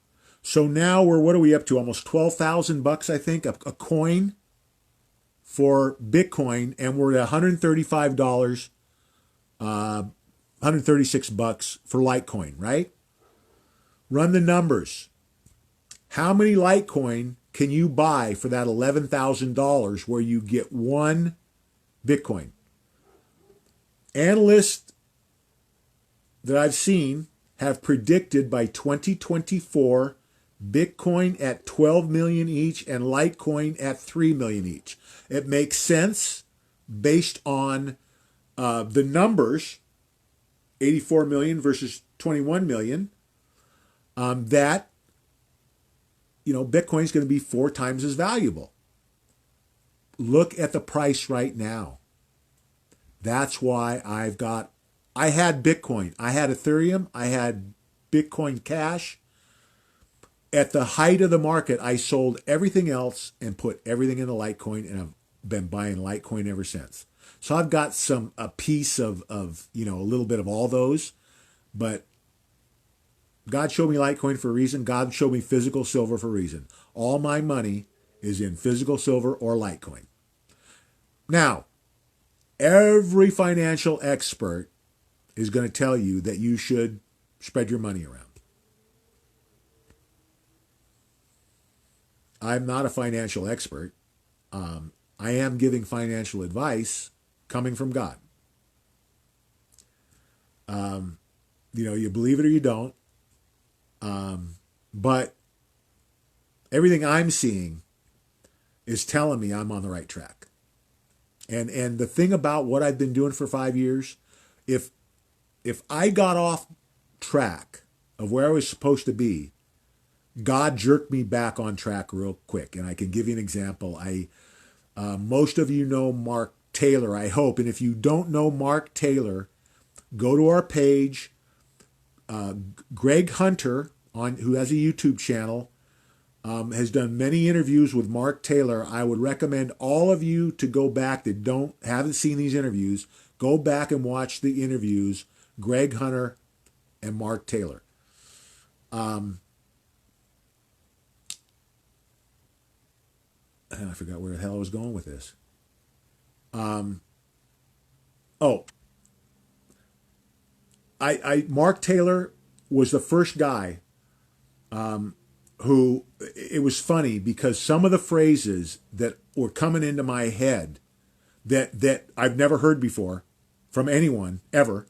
So now what are we up to? Almost $12,000, I think, a coin for Bitcoin, and we're at $135, $136 for Litecoin, right? Run the numbers. How many Litecoin can you buy for that $11,000 where you get one Bitcoin? Analysts that I've seen have predicted by 2024 Bitcoin at 12 million each and Litecoin at 3 million each. It makes sense based on the numbers, 84 million versus 21 million, that Bitcoin is going to be 4 times as valuable. Look at the price right now. That's why I had Bitcoin, I had Ethereum, I had Bitcoin Cash. At the height of the market, I sold everything else and put everything into Litecoin, and I've been buying Litecoin ever since. So I've got a piece of a little bit of all those, but God showed me Litecoin for a reason. God showed me physical silver for a reason. All my money is in physical silver or Litecoin. Now, every financial expert is going to tell you that you should spread your money around. I'm not a financial expert. I am giving financial advice coming from God. You believe it or you don't. But everything I'm seeing is telling me I'm on the right track. And the thing about what I've been doing for 5 years, if I got off track of where I was supposed to be, God jerked me back on track real quick. And I can give you an example. Most of you know Mark Taylor, I hope. And if you don't know Mark Taylor, go to our page. Greg Hunter, who has a YouTube channel, has done many interviews with Mark Taylor. I would recommend all of you to go back that haven't seen these interviews. Go back and watch the interviews, Greg Hunter and Mark Taylor. I forgot where the hell I was going with this. Mark Taylor was the first guy who, it was funny because some of the phrases that were coming into my head that I've never heard before from anyone ever,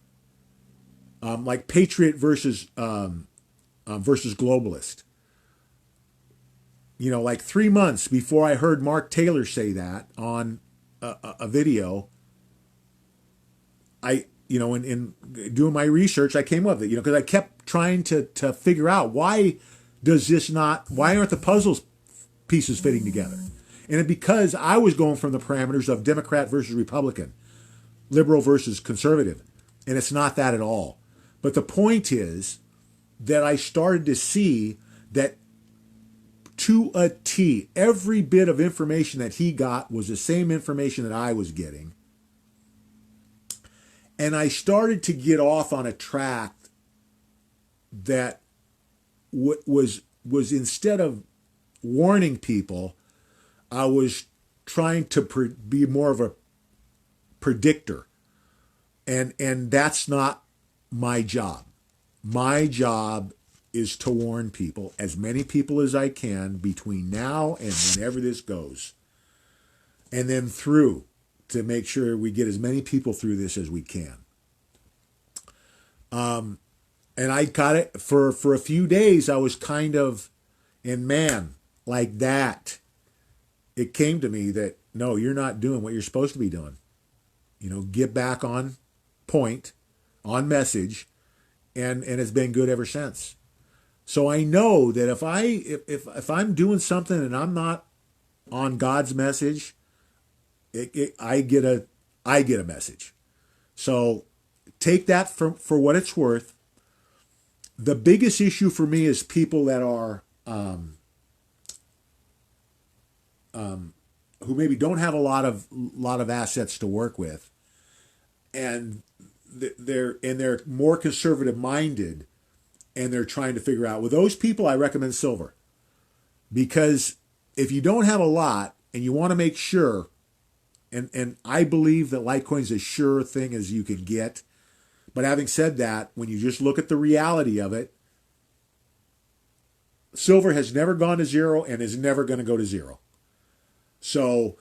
like patriot versus globalist. Like 3 months before I heard Mark Taylor say that on a video, in doing my research, I came up with it, because I kept trying to figure out why aren't the puzzle pieces fitting together? And because I was going from the parameters of Democrat versus Republican, liberal versus conservative, and it's not that at all. But the point is that I started to see that to a T, every bit of information that he got was the same information that I was getting. And I started to get off on a track that was instead of warning people, I was trying to be more of a predictor. And that's not my job. My job is to warn people, as many people as I can, between now and whenever this goes. And then through, to make sure we get as many people through this as we can. And I got it for a few days. I was kind of, and man, like that, it came to me that, no, you're not doing what you're supposed to be doing. Get back on point, on message, and it's been good ever since. So I know that if I'm doing something and I'm not on God's message, I get a message. So take that for what it's worth. The biggest issue for me is people that are who maybe don't have a lot of assets to work with, and they're more conservative minded, and they're trying to figure out. With those people, I recommend silver, because if you don't have a lot and you want to make sure, and I believe that Litecoin is as sure a thing as you can get. But having said that, when you just look at the reality of it, silver has never gone to zero and is never going to go to zero. So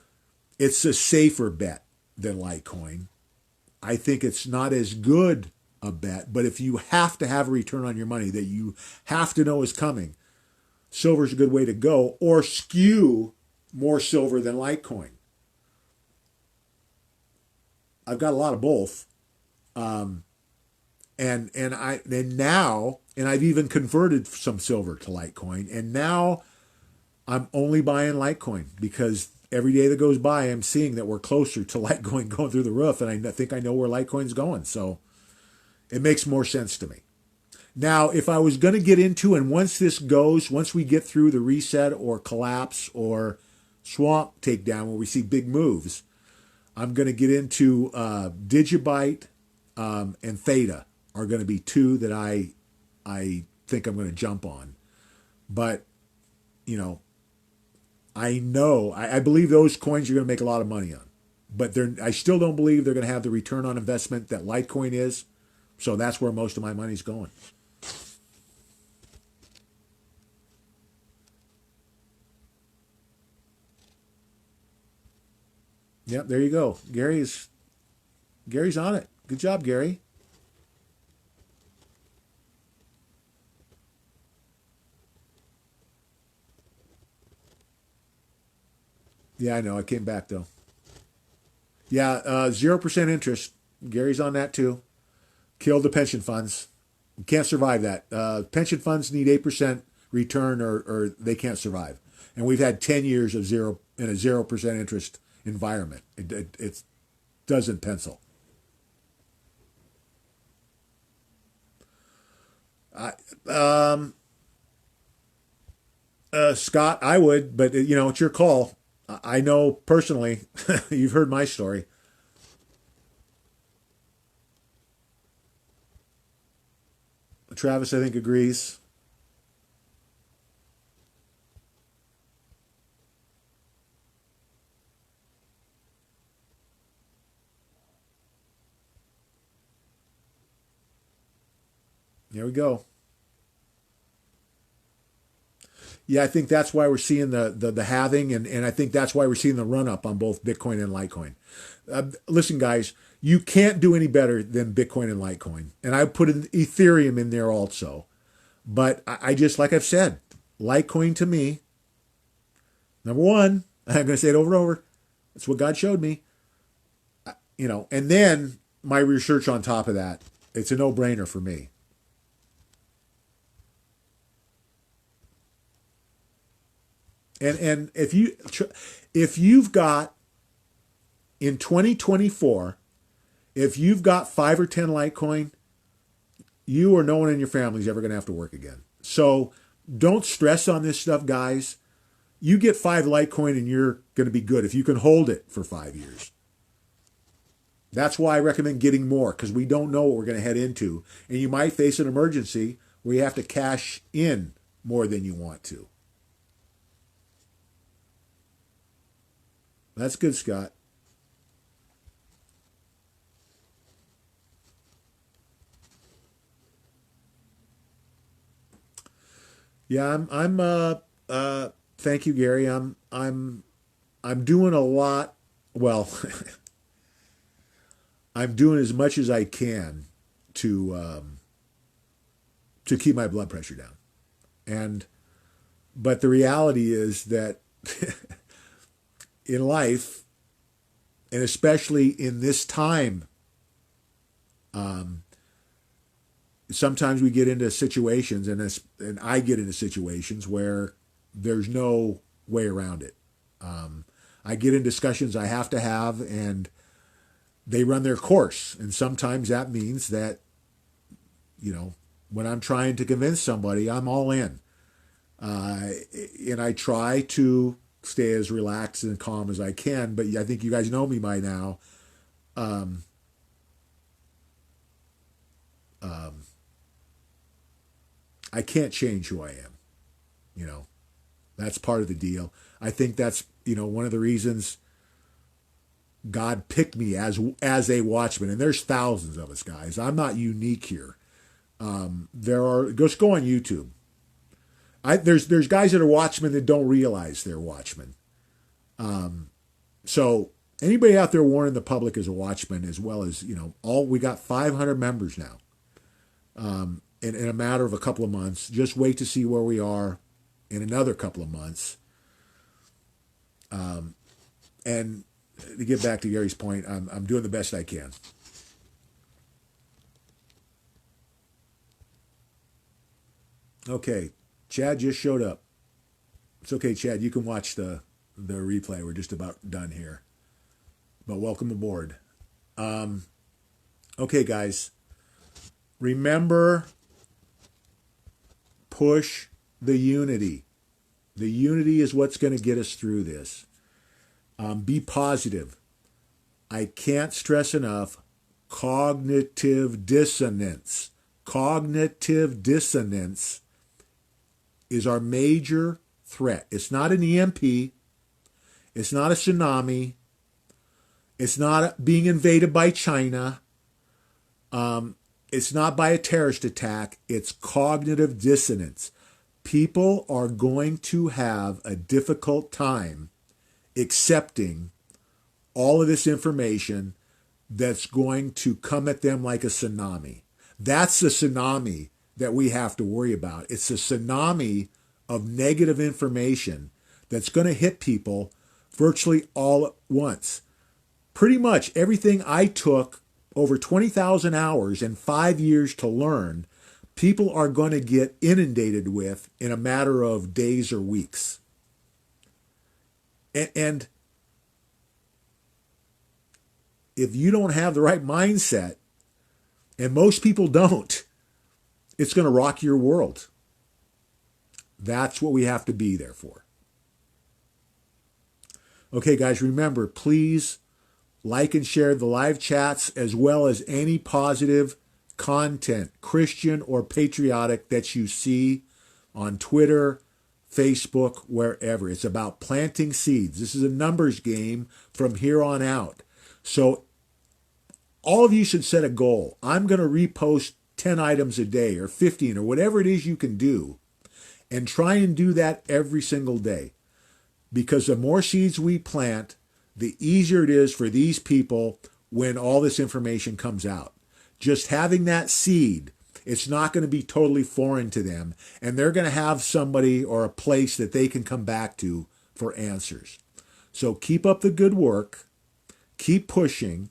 it's a safer bet than Litecoin. I think it's not as good a bet, but if you have to have a return on your money that you have to know is coming, silver is a good way to go, or skew more silver than Litecoin. I've got a lot of both. And I've even converted some silver to Litecoin, and now I'm only buying Litecoin because every day that goes by, I'm seeing that we're closer to Litecoin going through the roof, and I think I know where Litecoin's going. So it makes more sense to me. Now, if I was going to get into, and once we get through the reset or collapse or swamp takedown where we see big moves, I'm going to get into Digibyte and Theta are going to be two that I think I'm going to jump on. But, I believe those coins you're going to make a lot of money on. But I still don't believe they're going to have the return on investment that Litecoin is. So that's where most of my money's going. Yep, there you go. Gary's on it. Good job, Gary. Yeah, I know. I came back though. Yeah, 0% interest. Gary's on that too. Killed the pension funds. You can't survive that. Pension funds need 8% return, or they can't survive. And we've had 10 years of zero in a 0% interest environment. It doesn't pencil. I, um, Scott, I would, but it's your call. I know personally. You've heard my story. Travis, I think, agrees. There we go. Yeah, I think that's why we're seeing the halving, and I think that's why we're seeing the run up on both Bitcoin and Litecoin. Listen, guys, you can't do any better than Bitcoin and Litecoin, and I put Ethereum in there also. But I just, like I've said, Litecoin to me, number one. I'm going to say it over and over. That's what God showed me, and then my research on top of that. It's a no brainer for me. And if you've got in 2024, if you've got 5 or 10 Litecoin, you or no one in your family is ever going to have to work again. So don't stress on this stuff, guys. You get 5 Litecoin and you're going to be good if you can hold it for 5 years. That's why I recommend getting more, because we don't know what we're going to head into. And you might face an emergency where you have to cash in more than you want to. That's good, Scott. Yeah, thank you, Gary. I'm doing a lot. Well, I'm doing as much as I can to to keep my blood pressure down. And but the reality is that in life, and especially in this time, um, sometimes we get into situations, and I get into situations where there's no way around it. I get in discussions I have to have, and they run their course. And sometimes that means that, when I'm trying to convince somebody, I'm all in. And I try to stay as relaxed and calm as I can. But I think you guys know me by now. I can't change who I am. You know, that's part of the deal. I think that's, one of the reasons God picked me as a watchman. And there's thousands of us, guys. I'm not unique here. Just go on YouTube. There's guys that are watchmen that don't realize they're watchmen. So anybody out there warning the public is a watchman, as well as, we got 500 members now. In a matter of a couple of months. Just wait to see where we are in another couple of months. And to get back to Gary's point, I'm doing the best I can. Okay, Chad just showed up. It's okay, Chad. You can watch the replay. We're just about done here. But welcome aboard. Okay, guys. Remember, push the unity. The unity is what's going to get us through this. Be positive. I can't stress enough cognitive dissonance. Cognitive dissonance is our major threat. It's not an EMP. It's not a tsunami. It's not being invaded by China. It's not by a terrorist attack. It's cognitive dissonance. People are going to have a difficult time accepting all of this information that's going to come at them like a tsunami. That's the tsunami that we have to worry about. It's a tsunami of negative information that's going to hit people virtually all at once. Pretty much everything I took over 20,000 hours and 5 years to learn, people are going to get inundated with in a matter of days or weeks. And if you don't have the right mindset, and most people don't, it's going to rock your world. That's what we have to be there for. Okay, guys, remember, please like and share the live chats as well as any positive content, Christian or patriotic, that you see on Twitter, Facebook, wherever. It's about planting seeds. This is a numbers game from here on out. So all of you should set a goal. I'm going to repost 10 items a day or 15 or whatever it is you can do, and try and do that every single day. Because the more seeds we plant, the easier it is for these people when all this information comes out. Just having that seed, it's not going to be totally foreign to them, and they're going to have somebody or a place that they can come back to for answers. So keep up the good work. Keep pushing.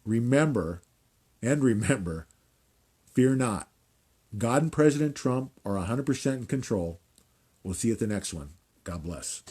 Remember, fear not. God and President Trump are 100% in control. We'll see you at the next one. God bless.